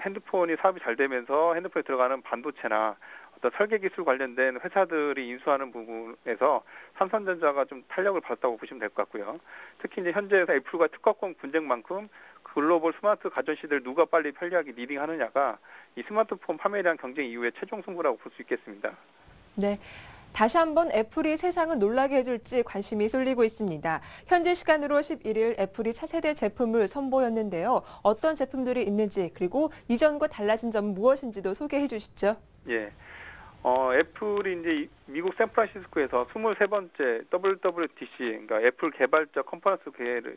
핸드폰이 사업이 잘 되면서 핸드폰에 들어가는 반도체나 어떤 설계 기술 관련된 회사들이 인수하는 부분에서 삼성전자가 좀 탄력을 받았다고 보시면 될 것 같고요. 특히 이제 현재에서 애플과 특허권 분쟁만큼 글로벌 스마트 가전 시대를 누가 빨리 편리하게 리딩하느냐가 이 스마트폰 판매량 경쟁 이후의 최종 승부라고 볼 수 있겠습니다. 네. 다시 한번 애플이 세상을 놀라게 해줄지 관심이 쏠리고 있습니다. 현지 시간으로 11일 애플이 차세대 제품을 선보였는데요. 어떤 제품들이 있는지 그리고 이전과 달라진 점은 무엇인지도 소개해 주시죠. 예. 애플이 이제 미국 샌프란시스코에서 23번째 WWDC, 그러니까 애플 개발자 컨퍼런스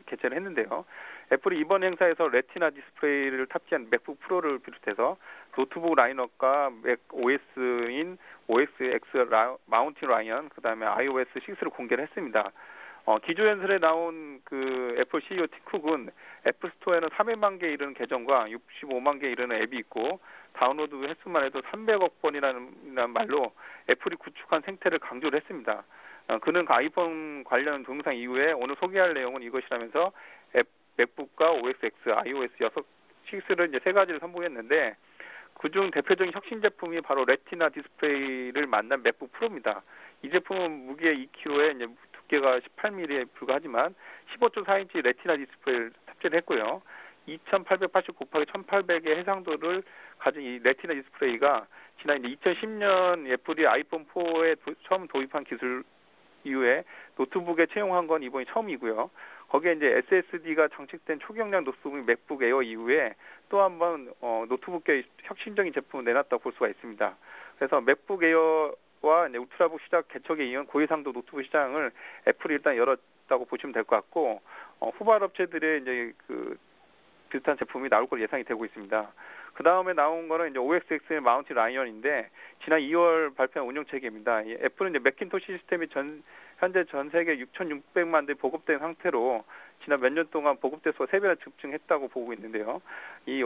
개최를 했는데요. 애플이 이번 행사에서 레티나 디스플레이를 탑재한 맥북 프로를 비롯해서 노트북 라인업과 맥 OS인 OS X 마운틴 라이언, 그 다음에 iOS 6를 공개를 했습니다. 기조연설에 나온 그 애플 CEO 팀 쿡은 애플 스토어에는 300만 개에 이르는 계정과 65만 개에 이르는 앱이 있고 다운로드 횟수만 해도 300억 번이라는 말로 애플이 구축한 생태를 강조를 했습니다. 그는 그 아이폰 관련 동영상 이후에 오늘 소개할 내용은 이것이라면서 맥북과 OS X, iOS 6를 이제 세 가지를 선보였는데 그중 대표적인 혁신 제품이 바로 레티나 디스플레이를 만난 맥북 프로입니다. 이 제품은 무게 2kg에 이제 두께가 18mm에 불과하지만 15.4인치 레티나 디스플레이를 탑재를 했고요. 2880 곱하기 1800의 해상도를 가진 이 레티나 디스플레이가 지난 2010년 애플이 아이폰 4에 처음 도입한 기술 이후에 노트북에 채용한 건 이번이 처음이고요. 거기에 이제 SSD가 장착된 초경량 노트북 맥북 에어 이후에 또 한 번 노트북계 혁신적인 제품을 내놨다고 볼 수가 있습니다. 그래서 맥북 에어와 이제 울트라북 시작 개척에 이은 고해상도 노트북 시장을 애플이 일단 열었다고 보시면 될 것 같고 후발 업체들의 이제 그 비슷한 제품이 나올 걸로 예상이 되고 있습니다. 그 다음에 나온 거는 이제 OSX의 마운틴 라이언인데 지난 2월 발표한 운영 체계입니다. 애플은 이제 맥킨토시 시스템이 현재 전 세계 6,600만 대 보급된 상태로 지난 몇 년 동안 보급대수가 3배나 급증했다고 보고 있는데요. 이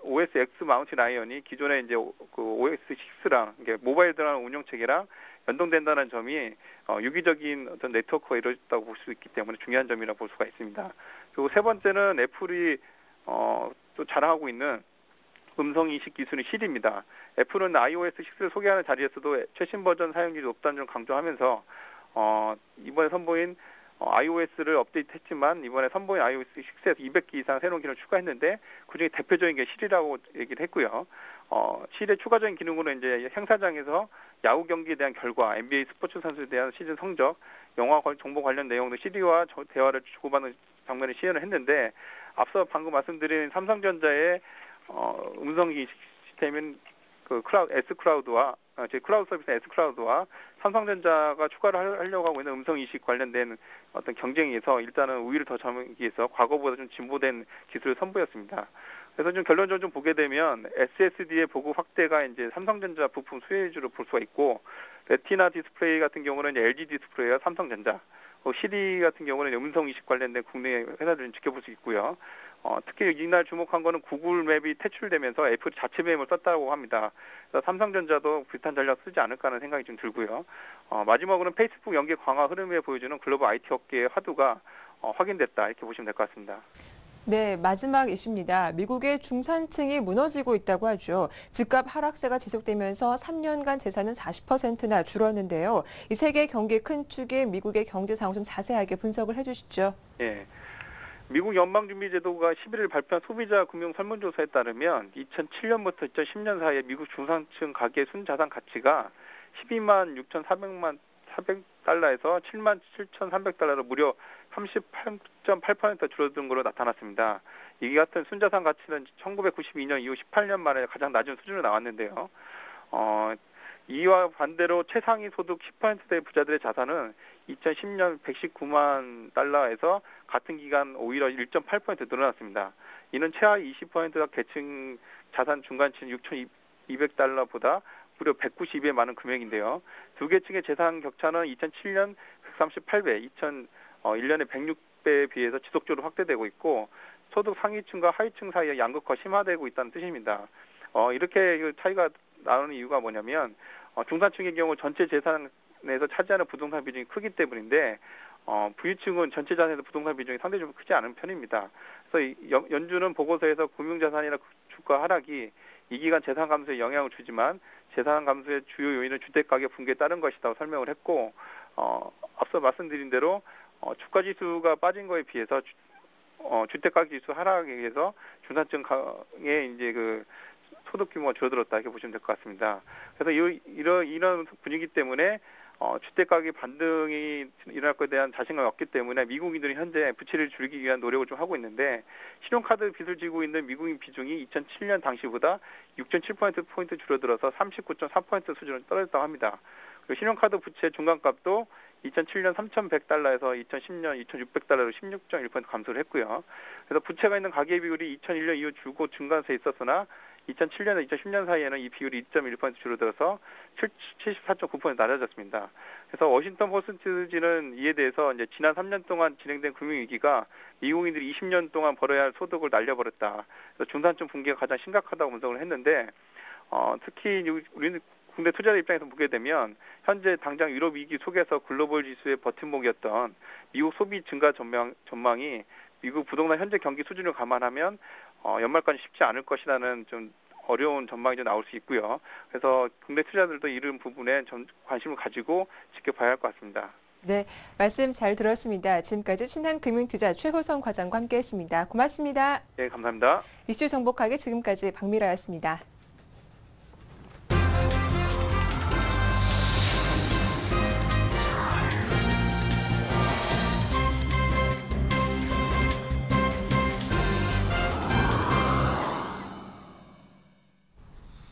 OS X 마운틴 라이언이 기존에 이제 그 OS 6랑 이게 모바일 들어가는 운영 체계랑 연동된다는 점이 유기적인 어떤 네트워크가 이루어졌다고 볼 수 있기 때문에 중요한 점이라고 볼 수가 있습니다. 그리고 세 번째는 애플이 또 자랑하고 있는 음성인식 기술인 시리입니다. 애플은 iOS 6를 소개하는 자리에서도 최신 버전 사용률이 높다는 점을 강조하면서 이번에 선보인 iOS를 업데이트했지만 이번에 선보인 iOS 6에서 200개 이상 새로운 기능을 추가했는데 그중에 대표적인 게 시리라고 얘기를 했고요. 시리의 추가적인 기능으로 이제 행사장에서 야구 경기에 대한 결과, NBA 스포츠 선수에 대한 시즌 성적, 영화 정보 관련 내용 등 시리와 대화를 주고받는 장면을 시연을 했는데 앞서 방금 말씀드린 삼성전자의 음성인식 시스템인 그 S클라우드와 제 클라우드 서비스 S클라우드와 삼성전자가 추가를 하려고 하고 있는 음성인식 관련된 어떤 경쟁에서 일단은 우위를 더 점하기 위해서 과거보다 좀 진보된 기술을 선보였습니다. 그래서 좀 결론적으로 좀 보게 되면 SSD의 보급 확대가 이제 삼성전자 부품 수혜주로 볼 수가 있고, 레티나 디스플레이 같은 경우는 이제 LG 디스플레이와 삼성전자, CD 같은 경우는 음성 인식 관련된 국내 회사들은 지켜볼 수 있고요. 특히 이날 주목한 거는 구글 맵이 퇴출되면서 애플 자체 맵을 썼다고 합니다. 그래서 삼성전자도 비슷한 전략 쓰지 않을까 하는 생각이 좀 들고요. 마지막으로는 페이스북 연계 강화 흐름에 보여주는 글로벌 IT 업계의 화두가 확인됐다, 이렇게 보시면 될 것 같습니다. 네, 마지막 이슈입니다. 미국의 중산층이 무너지고 있다고 하죠. 집값 하락세가 지속되면서 3년간 재산은 40%나 줄었는데요. 이 세계 경기 큰 축인 미국의 경제 상황 좀 자세하게 분석을 해주시죠. 예. 미국 연방준비제도가 11일 발표한 소비자 금융 설문조사에 따르면 2007년부터 2010년 사이에 미국 중산층 가계 순자산 가치가 12만 6,400만 400달러에서 7만 7,300달러로 무려 38.8% 줄어든 것으로 나타났습니다. 이 같은 순자산 가치는 1992년 이후 18년 만에 가장 낮은 수준으로 나왔는데요. 이와 반대로 최상위 소득 10%대 부자들의 자산은 2010년 119만 달러에서 같은 기간 오히려 1.8% 늘어났습니다. 이는 최하위 20%가 계층 자산 중간층 6,200달러보다 무려 192배 많은 금액인데요. 두 계층의 재산 격차는 2007년 138배, 2001년에 106배에 비해서 지속적으로 확대되고 있고, 소득 상위층과 하위층 사이의 양극화가 심화되고 있다는 뜻입니다. 이렇게 차이가 나오는 이유가 뭐냐면, 중산층의 경우 전체 재산에서 차지하는 부동산 비중이 크기 때문인데, 부유층은 전체 자산에서 부동산 비중이 상대적으로 크지 않은 편입니다. 그래서 연준은 보고서에서 금융자산이나 주가 하락이 이 기간 재산 감소에 영향을 주지만 재산 감소의 주요 요인은 주택가격 붕괴에 따른 것이라고 설명을 했고, 앞서 말씀드린 대로 주가지수가 빠진 거에 비해서 주택가격 지수 하락에 의해서 중산층의 이제 그 소득 규모가 줄어들었다, 이렇게 보시면 될 것 같습니다. 그래서 이런 분위기 때문에 주택가격 반등이 일어날 것에 대한 자신감이 없기 때문에 미국인들이 현재 부채를 줄이기 위한 노력을 좀 하고 있는데, 신용카드 빚을 지고 있는 미국인 비중이 2007년 당시보다 6.7%포인트 줄어들어서 39.4% 수준으로 떨어졌다고 합니다. 그리고 신용카드 부채 중간값도 2007년 3,100달러에서 2010년 2,600달러로 16.1% 감소를 했고요. 그래서 부채가 있는 가계 비율이 2001년 이후 줄고 증가세에 있었으나 2007년에서 2010년 사이에는 이 비율이 2.1% 줄어들어서 74.9% 낮아졌습니다. 그래서 워싱턴 포스트지는 이에 대해서 이제 지난 3년 동안 진행된 금융위기가 미국인들이 20년 동안 벌어야 할 소득을 날려버렸다. 그래서 중산층 붕괴가 가장 심각하다고 분석을 했는데, 특히 우리는 국내 투자자 입장에서 보게 되면 현재 당장 유럽 위기 속에서 글로벌 지수의 버팀목이었던 미국 소비 증가 전망이 미국 부동산 현재 경기 수준을 감안하면 연말까지 쉽지 않을 것이라는 좀 어려운 전망이 좀 나올 수 있고요. 그래서 국내 투자자들도 이런 부분에 좀 관심을 가지고 지켜봐야 할 것 같습니다. 네, 말씀 잘 들었습니다. 지금까지 신한금융투자 최호성 과장과 함께했습니다. 고맙습니다. 네, 감사합니다. 이슈 정복하기 지금까지 박미라였습니다.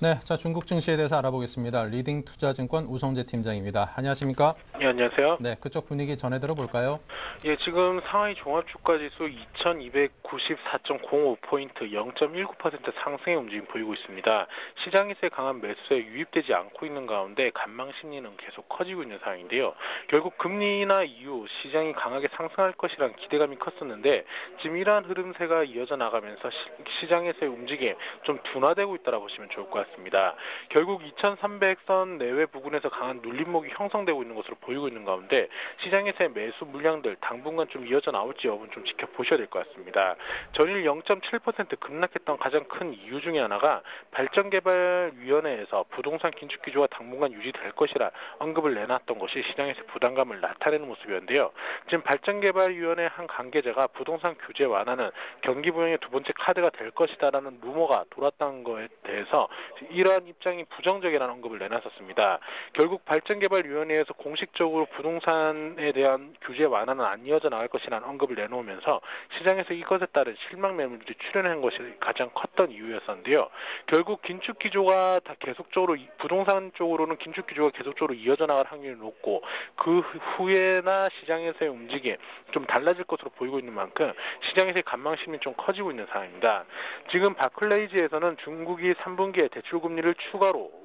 네, 자 중국 증시에 대해서 알아보겠습니다. 리딩 투자증권 우성재 팀장입니다. 안녕하십니까? 예, 안녕하세요. 네, 그쪽 분위기 전해 들어볼까요? 예, 지금 상하이 종합주가지수 2294.05포인트 0.19% 상승의 움직임 보이고 있습니다. 시장에서의 강한 매수에 유입되지 않고 있는 가운데 간망 심리는 계속 커지고 있는 상황인데요. 결국 금리 인하 이후 시장이 강하게 상승할 것이라는 기대감이 컸었는데 지금 이러한 흐름세가 이어져 나가면서 시장에서의 움직임 좀 둔화되고 있다고 보시면 좋을 것 같습니다. 결국 2300선 내외 부근에서 강한 눌림목이 형성되고 있는 것으로 보이고 있는 가운데 시장에서의 매수 물량들 당분간 좀 이어져 나올지 여부는 좀 지켜보셔야 될 것 같습니다. 전일 0.7% 급락했던 가장 큰 이유 중에 하나가 발전개발위원회에서 부동산 긴축 기조가 당분간 유지될 것이라 언급을 내놨던 것이 시장에서 부담감을 나타내는 모습이었는데요. 지금 발전개발위원회 한 관계자가 부동산 규제 완화는 경기 부양의 두 번째 카드가 될 것이다라는 루머가 돌았다는 것에 대해서 이러한 입장이 부정적이라는 언급을 내놨었습니다. 결국 발전개발위원회에서 공식적으로 부동산에 대한 규제 완화는 안 이어져 나갈 것이라는 언급을 내놓으면서 시장에서 이것에 따른 실망 매물들이 출현한 것이 가장 컸던 이유였었는데요. 결국 긴축 기조가 다 계속적으로 부동산 쪽으로는 긴축 기조가 계속적으로 이어져 나갈 확률이 높고 그 후에나 시장에서의 움직임 좀 달라질 것으로 보이고 있는 만큼 시장에서의 관망심이 좀 커지고 있는 상황입니다. 지금 바클레이즈에서는 중국이 3분기에 대출금리를 추가로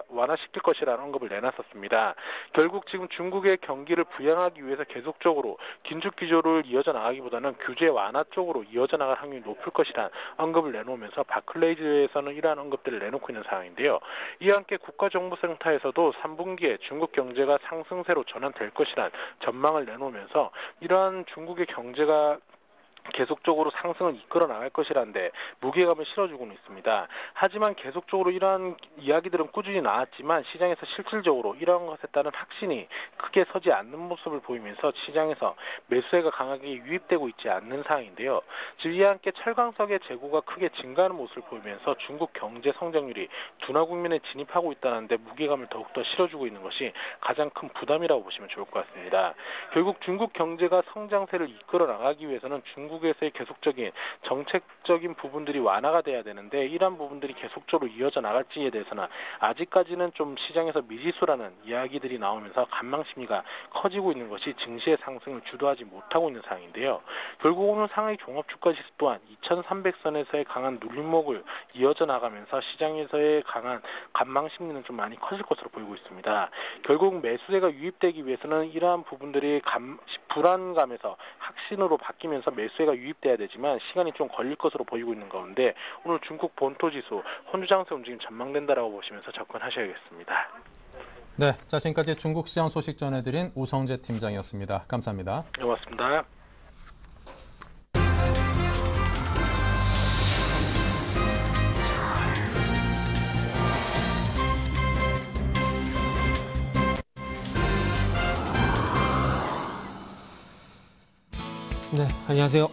완화시킬 것이라는 언급을 내놨었습니다. 결국 지금 중국의 경기를 부양하기 위해서 계속적으로 긴축 기조를 이어져 나가기보다는 규제 완화 쪽으로 이어져 나갈 확률이 높을 것이라는 언급을 내놓으면서 바클레이즈에서는 이러한 언급들을 내놓고 있는 상황인데요. 이와 함께 국가정보센터에서도 3분기에 중국 경제가 상승세로 전환될 것이라는 전망을 내놓으면서 이러한 중국의 경제가 계속적으로 상승을 이끌어 나갈 것이라는데 무게감을 실어주고는 있습니다. 하지만 계속적으로 이러한 이야기들은 꾸준히 나왔지만 시장에서 실질적으로 이러한 것에 따른 확신이 크게 서지 않는 모습을 보이면서 시장에서 매수세가 강하게 유입되고 있지 않는 상황인데요. 이와 함께 철강석의 재고가 크게 증가하는 모습을 보이면서 중국 경제 성장률이 둔화 국면에 진입하고 있다는데 무게감을 더욱더 실어주고 있는 것이 가장 큰 부담이라고 보시면 좋을 것 같습니다. 결국 중국 경제가 성장세를 이끌어 나가기 위해서는 중국에서의 계속적인 정책적인 부분들이 완화가 돼야 되는데 이러한 부분들이 계속적으로 이어져 나갈지에 대해서는 아직까지는 좀 시장에서 미지수라는 이야기들이 나오면서 관망심리가 커지고 있는 것이 증시의 상승을 주도하지 못하고 있는 상황인데요. 결국 오늘 상하이 종합주가지수 또한 2300선에서의 강한 눌림목을 이어져 나가면서 시장에서의 강한 관망심리는 좀 많이 커질 것으로 보이고 있습니다. 결국 매수세가 유입되기 위해서는 이러한 부분들이 불안감에서 확신으로 바뀌면서 매수세가 유입돼야 되지만 시간이 좀 걸릴 것으로 보이고 있는 가운데 오늘 중국 본토지수 혼주장세 움직임 전망된다라고 보시면서 접근하셔야겠습니다. 네, 자 지금까지 중국 시장 소식 전해드린 우성재 팀장이었습니다. 감사합니다. 네, 고맙습니다. 네, 안녕하세요.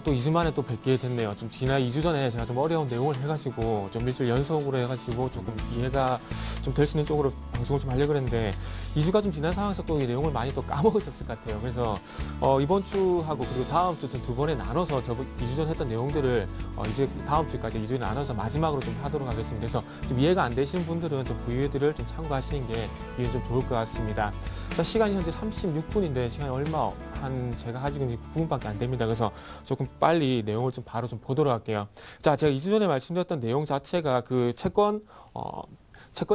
또 2주 만에 또 뵙게 됐네요. 좀 지난 2주 전에 제가 좀 어려운 내용을 해가지고 좀 일주일 연속으로 해가지고 조금 이해가 좀 될 수 있는 쪽으로 방송을 좀 하려고 했는데 2주가 좀 지난 상황에서 또 이 내용을 많이 또 까먹었을 것 같아요. 그래서 이번 주하고 그리고 다음 주 두 번에 나눠서 2주 전 했던 내용들을 이제 다음 주까지 2주에 나눠서 마지막으로 좀 하도록 하겠습니다. 그래서 좀 이해가 안 되시는 분들은 좀 부위들을 좀 참고하시는 게 이해 좀 좋을 것 같습니다. 자, 시간이 현재 36분인데 시간이 얼마 제가 가지고 있는 9분밖에 안 됩니다. 그래서 조금 빨리 내용을 좀 바로 좀 보도록 할게요. 자, 제가 2주 전에 말씀드렸던 내용 자체가 그 채권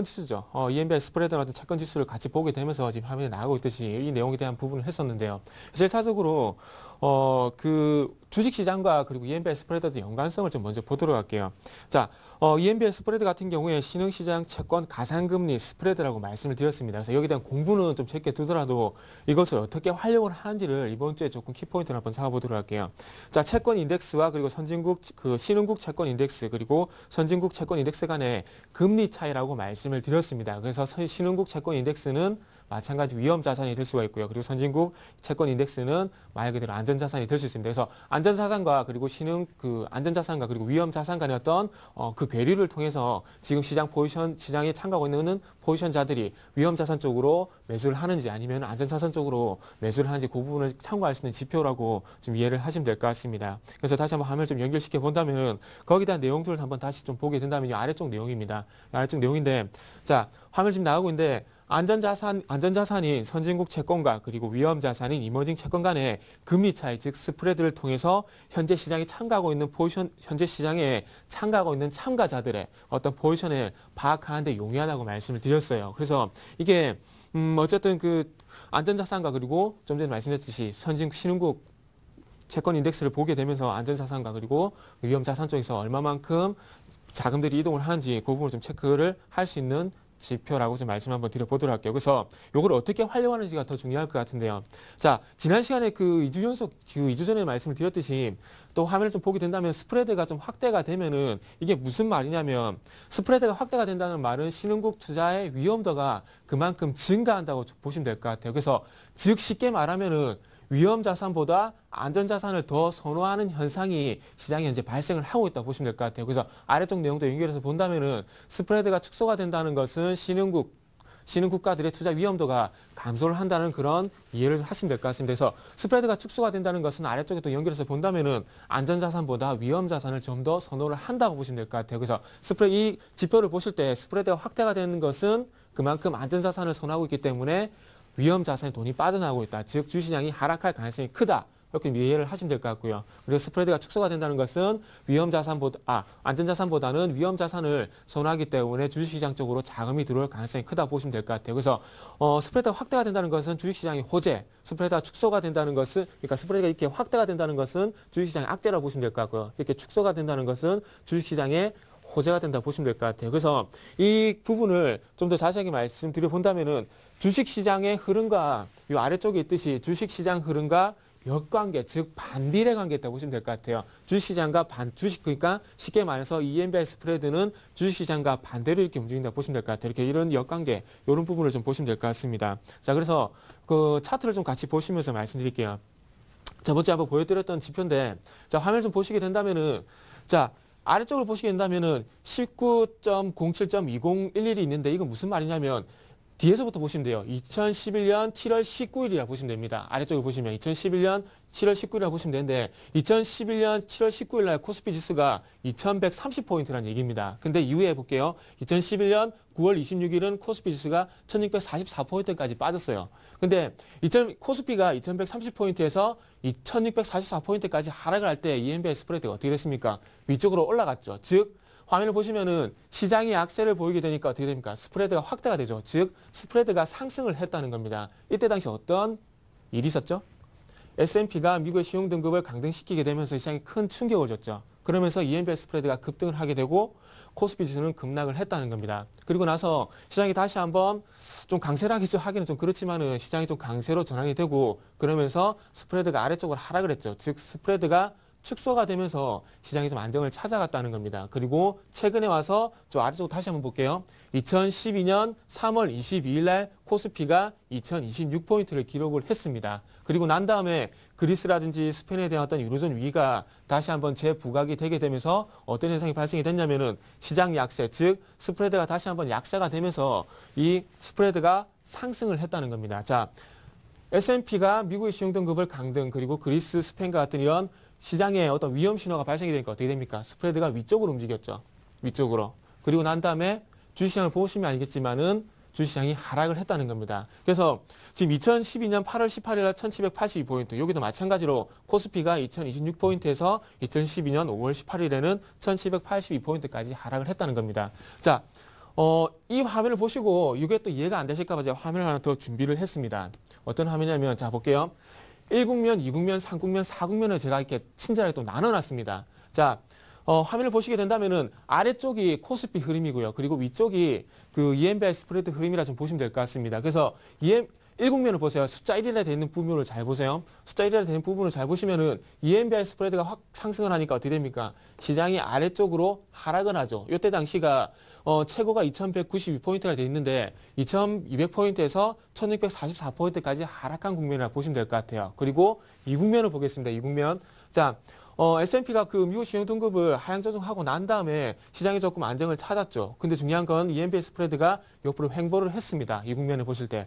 지수죠. EMBI 스프레드 같은 채권 지수를 같이 보게 되면서 지금 화면에 나가고 있듯이 이 내용에 대한 부분을 했었는데요. 1차적으로 그 주식 시장과 그리고 EMBI 스프레드의 연관성을 좀 먼저 보도록 할게요. 자, EMBI 스프레드 같은 경우에 신흥시장 채권 가상금리 스프레드라고 말씀을 드렸습니다. 그래서 여기에 대한 공부는 좀 적게 두더라도 이것을 어떻게 활용을 하는지를 이번 주에 조금 키포인트를 한번 잡아보도록 할게요. 자, 채권 인덱스와 그리고 신흥국 채권 인덱스 그리고 선진국 채권 인덱스 간의 금리 차이라고 말씀을 드렸습니다. 그래서 신흥국 채권 인덱스는 마찬가지 위험 자산이 될 수가 있고요. 그리고 선진국 채권 인덱스는 말 그대로 안전 자산이 될 수 있습니다. 그래서 안전 자산과 그리고 안전 자산과 그리고 위험 자산 간의 어떤 그 괴리를 통해서 지금 시장에 참가하고 있는 포지션자들이 위험 자산 쪽으로 매수를 하는지 아니면 안전 자산 쪽으로 매수를 하는지 그 부분을 참고할 수 있는 지표라고 좀 이해를 하시면 될 것 같습니다. 그래서 다시 한번 화면을 좀 연결시켜 본다면은 거기에 대한 내용들을 한번 다시 좀 보게 된다면 이 아래쪽 내용입니다. 아래쪽 내용인데 자, 화면 지금 나가고 있는데 안전자산인 선진국 채권과 그리고 위험자산인 이머징 채권 간의 금리 차이, 즉 스프레드를 통해서 현재 시장에 참가하고 있는 참가자들의 어떤 포지션을 파악하는 데 용이하다고 말씀을 드렸어요. 그래서 이게 어쨌든 그 안전자산과 그리고 좀 전에 말씀드렸듯이 신흥국 채권 인덱스를 보게 되면서 안전자산과 그리고 위험자산 쪽에서 얼마만큼 자금들이 이동을 하는지 그 부분을 좀 체크를 할 수 있는 지표라고 좀 말씀 한번 드려보도록 할게요. 그래서 이걸 어떻게 활용하는지가 더 중요할 것 같은데요. 자, 지난 시간에 그 2주 전에 말씀을 드렸듯이 또 화면을 좀 보게 된다면 스프레드가 좀 확대가 되면은 이게 무슨 말이냐면 스프레드가 확대가 된다는 말은 신흥국 투자의 위험도가 그만큼 증가한다고 보시면 될 것 같아요. 그래서 즉 쉽게 말하면은 위험 자산보다 안전 자산을 더 선호하는 현상이 시장에 현재 발생을 하고 있다고 보시면 될 것 같아요. 그래서 아래쪽 내용도 연결해서 본다면은 스프레드가 축소가 된다는 것은 신흥국가들의 투자 위험도가 감소를 한다는 그런 이해를 하시면 될 것 같습니다. 그래서 스프레드가 축소가 된다는 것은 아래쪽에 또 연결해서 본다면은 안전자산보다 위험자산을 좀 더 선호를 한다고 보시면 될 것 같아요. 그래서 이 지표를 보실 때 스프레드가 확대가 되는 것은 그만큼 안전자산을 선호하고 있기 때문에 위험자산에 돈이 빠져나가고 있다. 즉 주시장이 하락할 가능성이 크다. 이렇게 이해를 하시면 될 것 같고요. 그리고 스프레드가 축소가 된다는 것은 안전자산보다는 위험자산을 선호하기 때문에 주식시장 쪽으로 자금이 들어올 가능성이 크다 보시면 될 것 같아요. 그래서 스프레드가 확대가 된다는 것은 주식시장이 호재, 스프레드가 축소가 된다는 것은, 그러니까 스프레드가 이렇게 확대가 된다는 것은 주식시장의 악재라고 보시면 될 것 같고요. 이렇게 축소가 된다는 것은 주식시장의 호재가 된다 보시면 될 것 같아요. 그래서 이 부분을 좀 더 자세하게 말씀드려 본다면은 주식시장의 흐름과 이 아래쪽에 있듯이 주식시장 흐름과 역관계, 즉 반비례 관계에 있다고 보시면 될 것 같아요. 주식시장과 그러니까 쉽게 말해서 EMBI 스프레드는 주식시장과 반대로 이렇게 움직인다 보시면 될 것 같아요. 이렇게 이런 역관계, 이런 부분을 좀 보시면 될 것 같습니다. 자, 그래서 그 차트를 좀 같이 보시면서 말씀드릴게요. 저번주에 한번 보여드렸던 지표인데, 자, 화면 좀 보시게 된다면은, 자, 아래쪽으로 보시게 된다면은 19.07.2011이 있는데 이건 무슨 말이냐면 뒤에서부터 보시면 돼요. 2011년 7월 19일이라 보시면 됩니다. 아래쪽에 보시면 2011년 7월 19일이라 보시면 되는데 2011년 7월 19일 날 코스피 지수가 2130포인트라는 얘기입니다. 근데 이후에 볼게요. 2011년 9월 26일은 코스피 지수가 1644포인트까지 빠졌어요. 근데 코스피가 2130포인트에서 2644포인트까지 하락을 할 때 EMBI 스프레드가 어떻게 됐습니까? 위쪽으로 올라갔죠. 즉 화면을 보시면은 시장이 약세를 보이게 되니까 어떻게 됩니까? 스프레드가 확대가 되죠. 즉 스프레드가 상승을 했다는 겁니다. 이때 당시 어떤 일이 있었죠? S&P가 미국의 신용 등급을 강등시키게 되면서 시장에 큰 충격을 줬죠. 그러면서 EMBI 스프레드가 급등을 하게 되고 코스피 지수는 급락을 했다는 겁니다. 그리고 나서 시장이 다시 한번 좀 강세를 하기는 좀 그렇지만은 시장이 좀 강세로 전환이 되고 그러면서 스프레드가 아래쪽으로 하락을 했죠. 즉 스프레드가 축소가 되면서 시장이 좀 안정을 찾아갔다는 겁니다. 그리고 최근에 와서 저 아래쪽 다시 한번 볼게요. 2012년 3월 22일 날 코스피가 2026포인트를 기록을 했습니다. 그리고 난 다음에 그리스라든지 스페인에 대한 어떤 유로존 위기가 다시 한번 재부각이 되게 되면서 어떤 현상이 발생이 됐냐면은 시장 약세, 즉 스프레드가 다시 한번 약세가 되면서 이 스프레드가 상승을 했다는 겁니다. 자, S&P가 미국의 신용등급을 강등, 그리고 그리스, 스페인과 같은 이런 시장에 어떤 위험 신호가 발생이 되니까 어떻게 됩니까? 스프레드가 위쪽으로 움직였죠. 위쪽으로. 그리고 난 다음에 주식시장을 보시면 알겠지만은 주식시장이 하락을 했다는 겁니다. 그래서 지금 2012년 8월 18일 날 1782포인트, 여기도 마찬가지로 코스피가 2026포인트에서 2012년 5월 18일에는 1782포인트까지 하락을 했다는 겁니다. 자, 이 화면을 보시고 이게 또 이해가 안 되실까 봐 제가 화면을 하나 더 준비를 했습니다. 어떤 화면이냐면, 자, 볼게요. 1국면, 2국면, 3국면, 4국면을 제가 이렇게 친절하게 또 나눠놨습니다. 자, 화면을 보시게 된다면은 아래쪽이 코스피 흐름이고요. 그리고 위쪽이 그 EMBI 스프레드 흐름이라 좀 보시면 될 것 같습니다. 그래서 1국면을 보세요. 숫자 1이라 되어 있는 부분을 잘 보세요. 숫자 1이라 되어 있는 부분을 잘 보시면은 EMBI 스프레드가 확 상승을 하니까 어떻게 됩니까? 시장이 아래쪽으로 하락을 하죠. 이때 당시가 최고가 2192포인트가 되어 있는데 2200포인트에서 1644포인트까지 하락한 국면이라 보시면 될 것 같아요. 그리고 2국면을 보겠습니다. 2국면. 자, S&P가 그 미국 신용 등급을 하향 조정하고 난 다음에 시장이 조금 안정을 찾았죠. 근데 중요한 건 EMBI 스프레드가 옆으로 횡보를 했습니다. 2국면을 보실 때.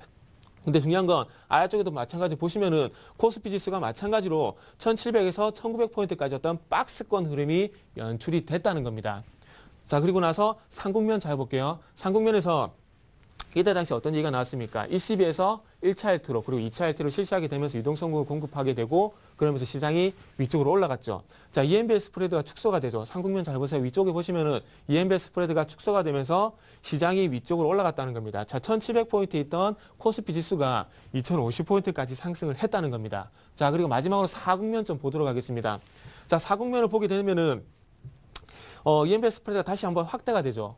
근데 중요한 건 아래쪽에도 마찬가지 보시면은 코스피 지수가 마찬가지로 1700에서 1900포인트까지 어떤 박스권 흐름이 연출이 됐다는 겁니다. 자, 그리고 나서 상국면 잘 볼게요. 상국면에서 이때 당시 어떤 얘기가 나왔습니까? ECB에서 1차 LT로 그리고 2차 LT로 실시하게 되면서 유동성분을 공급하게 되고 그러면서 시장이 위쪽으로 올라갔죠. 자, EMBI 스프레드가 축소가 되죠. 상국면 잘 보세요. 위쪽에 보시면은 EMBI 스프레드가 축소가 되면서 시장이 위쪽으로 올라갔다는 겁니다. 자, 1700포인트 있던 코스피 지수가 2050포인트까지 상승을 했다는 겁니다. 자, 그리고 마지막으로 4국면 좀 보도록 하겠습니다. 자, 4국면을 보게 되면은 EMBI 스프레드가 다시 한번 확대가 되죠.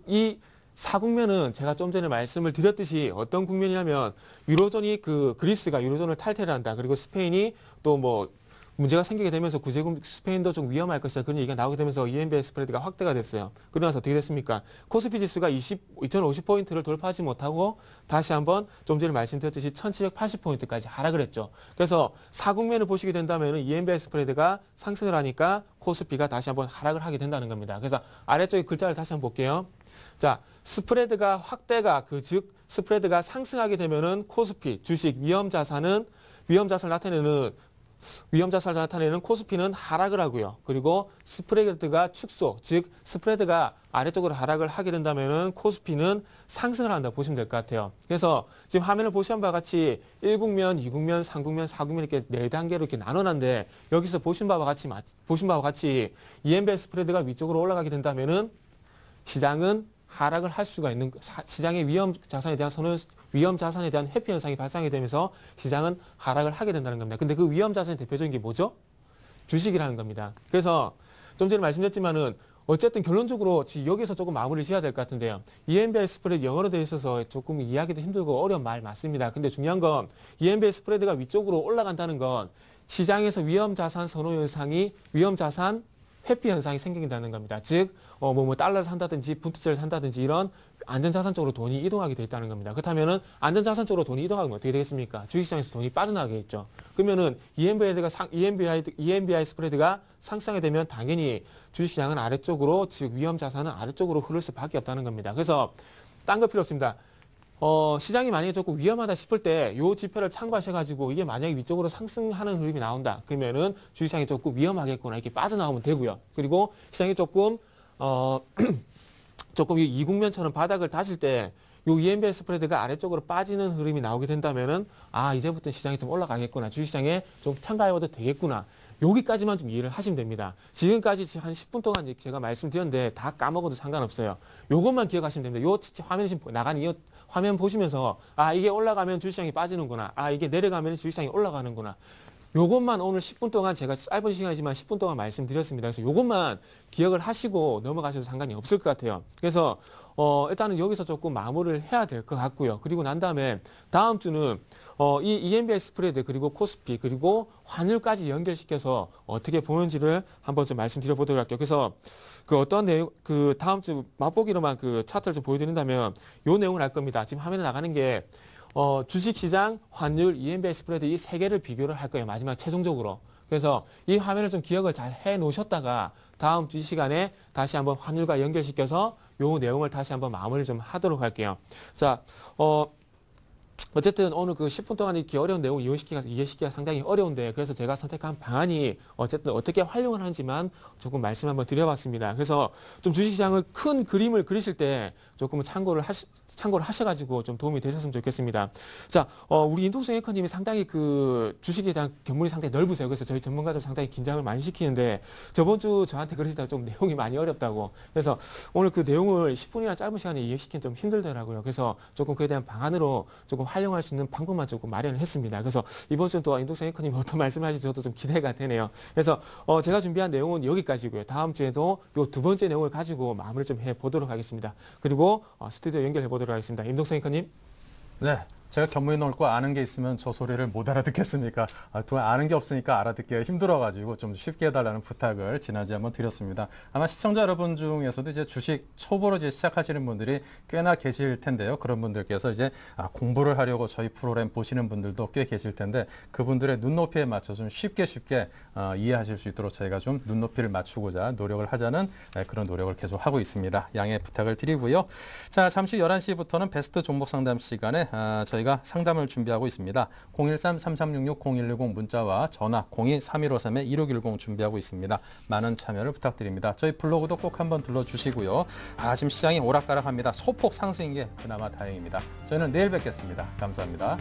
이 4국면은 제가 좀 전에 말씀을 드렸듯이 어떤 국면이냐면 유로존이 그리스가 유로존을 탈퇴를 한다. 그리고 스페인이 또 뭐 문제가 생기게 되면서 구제금 스페인도 좀 위험할 것이다. 그런 얘기가 나오게 되면서 EMBI 스프레드가 확대가 됐어요. 그러면서 어떻게 됐습니까? 코스피 지수가 2050포인트를 돌파하지 못하고 다시 한번 좀 전에 말씀드렸듯이 1780포인트까지 하락을 했죠. 그래서 사국면을 보시게 된다면 EMBI 스프레드가 상승을 하니까 코스피가 다시 한번 하락을 하게 된다는 겁니다. 그래서 아래쪽에 글자를 다시 한번 볼게요. 자, 스프레드가 확대가 즉 스프레드가 상승하게 되면은 코스피 주식 위험자산을 나타내는 코스피는 하락을 하고요. 그리고 스프레드가 축소, 즉 스프레드가 아래쪽으로 하락을 하게 된다면은 코스피는 상승을 한다 보시면 될 것 같아요. 그래서 지금 화면을 보시는 바와 같이 1국면, 2국면, 3국면, 4국면 이렇게 4단계로 이렇게 나눠놨는데 여기서 보신 바와 같이 EMBI 스프레드가 위쪽으로 올라가게 된다면은 시장은 하락을 할 수가 있는, 시장의 위험 자산에 대한 회피 현상이 발생하게 되면서 시장은 하락을 하게 된다는 겁니다. 근데 그 위험 자산의 대표적인 게 뭐죠? 주식이라는 겁니다. 그래서 좀 전에 말씀드렸지만은 어쨌든 결론적으로 여기서 조금 마무리를 지어야 될 것 같은데요. EMBI 스프레드 영어로 되어 있어서 조금 이해하기도 힘들고 어려운 말 맞습니다. 근데 중요한 건 EMBI 스프레드가 위쪽으로 올라간다는 건 시장에서 위험 자산 회피 현상이 생긴다는 겁니다. 즉, 달러를 산다든지 분투제를 산다든지 이런 안전자산 쪽으로 돈이 이동하게 돼 있다는 겁니다. 그렇다면은 안전자산 쪽으로 돈이 이동하면 어떻게 되겠습니까? 주식시장에서 돈이 빠져나가겠죠. 그러면은 EMBI 스프레드가 상승하게 되면 당연히 주식시장은 아래쪽으로, 즉 위험자산은 아래쪽으로 흐를 수밖에 없다는 겁니다. 그래서 딴 거 필요 없습니다. 시장이 만약에 조금 위험하다 싶을 때 이 지표를 참고하셔가지고 이게 만약에 위쪽으로 상승하는 흐름이 나온다. 그러면은 주식시장이 조금 위험하겠구나 이렇게 빠져나오면 되고요. 그리고 시장이 조금 이 이국면처럼 바닥을 다질 때 요 EMBI 스프레드가 아래쪽으로 빠지는 흐름이 나오게 된다면은 이제부터 시장이 좀 올라가겠구나. 주식시장에 좀 참가해봐도 되겠구나. 여기까지만 좀 이해를 하시면 됩니다. 지금까지 한 10분 동안 제가 말씀드렸는데 다 까먹어도 상관없어요. 요것만 기억하시면 됩니다. 요 화면에 지금 나가는 이 화면 보시면서 이게 올라가면 주식시장이 빠지는구나. 이게 내려가면 주식시장이 올라가는구나. 요것만 오늘 10분 동안 제가 짧은 시간이지만 10분 동안 말씀드렸습니다. 그래서 요것만 기억을 하시고 넘어가셔도 상관이 없을 것 같아요. 그래서 일단은 여기서 조금 마무리를 해야 될 것 같고요. 그리고 난 다음에 다음 주는 이 EMBI 스프레드 그리고 코스피 그리고 환율까지 연결시켜서 어떻게 보는지를 한번 좀 말씀드려 보도록 할게요. 그래서 어떤 내용, 다음 주 맛보기로만 차트를 좀 보여드린다면 요 내용을 알 겁니다. 지금 화면에 나가는 게 주식시장, 환율, EMBI 스프레드 이 세 개를 비교를 할 거예요. 마지막 최종적으로. 그래서 이 화면을 좀 기억을 잘 해 놓으셨다가 다음 주 이 시간에 다시 한번 환율과 연결시켜서 요 내용을 다시 한번 마무리를 좀 하도록 할게요. 자, 어쨌든 오늘 10분 동안 이렇게 어려운 내용 이해시키기가 상당히 어려운데 그래서 제가 선택한 방안이 어쨌든 어떻게 활용을 하는지만 조금 말씀 한번 드려봤습니다. 그래서 좀 주식시장을 큰 그림을 그리실 때 조금 참고를 하셔가지고 좀 도움이 되셨으면 좋겠습니다. 자, 우리 인동성 앵커님이 상당히 주식에 대한 견문이 상당히 넓으세요. 그래서 저희 전문가들 상당히 긴장을 많이 시키는데 저번 주 저한테 그러시다가 좀 내용이 많이 어렵다고. 그래서 오늘 그 내용을 10분이나 짧은 시간에 이해시키는 좀 힘들더라고요. 그래서 조금 그에 대한 방안으로 조금 활용할 수 있는 방법만 조금 마련을 했습니다. 그래서 이번 주는 또 인동성 앵커님이 어떤 말씀을 하실지 저도 좀 기대가 되네요. 그래서 제가 준비한 내용은 여기까지고요. 다음 주에도 요 두 번째 내용을 가지고 마무리 좀 해보도록 하겠습니다. 그리고 스튜디오 연결해 보도록 하겠습니다. 임동성 앵커님. 네. 제가 견문이 넓고 아는 게 있으면 저 소리를 못 알아듣겠습니까? 아는 게 없으니까 알아듣기가 힘들어가지고 좀 쉽게 해달라는 부탁을 지난주에 한번 드렸습니다. 아마 시청자 여러분 중에서도 이제 주식 초보로 이제 시작하시는 분들이 꽤나 계실 텐데요. 그런 분들께서 이제 공부를 하려고 저희 프로그램 보시는 분들도 꽤 계실 텐데 그분들의 눈높이에 맞춰서 좀 쉽게 이해하실 수 있도록 저희가 좀 눈높이를 맞추고자 노력을 하자는 그런 노력을 계속 하고 있습니다. 양해 부탁을 드리고요. 자, 잠시 11시부터는 베스트 종목 상담 시간에 저희가 상담을 준비하고 있습니다. 013-3366-0110 문자와 전화 02-3153-1610 준비하고 있습니다. 많은 참여를 부탁드립니다. 저희 블로그도 꼭 한번 들러주시고요. 지금 시장이 오락가락합니다. 소폭 상승인 게 그나마 다행입니다. 저희는 내일 뵙겠습니다. 감사합니다.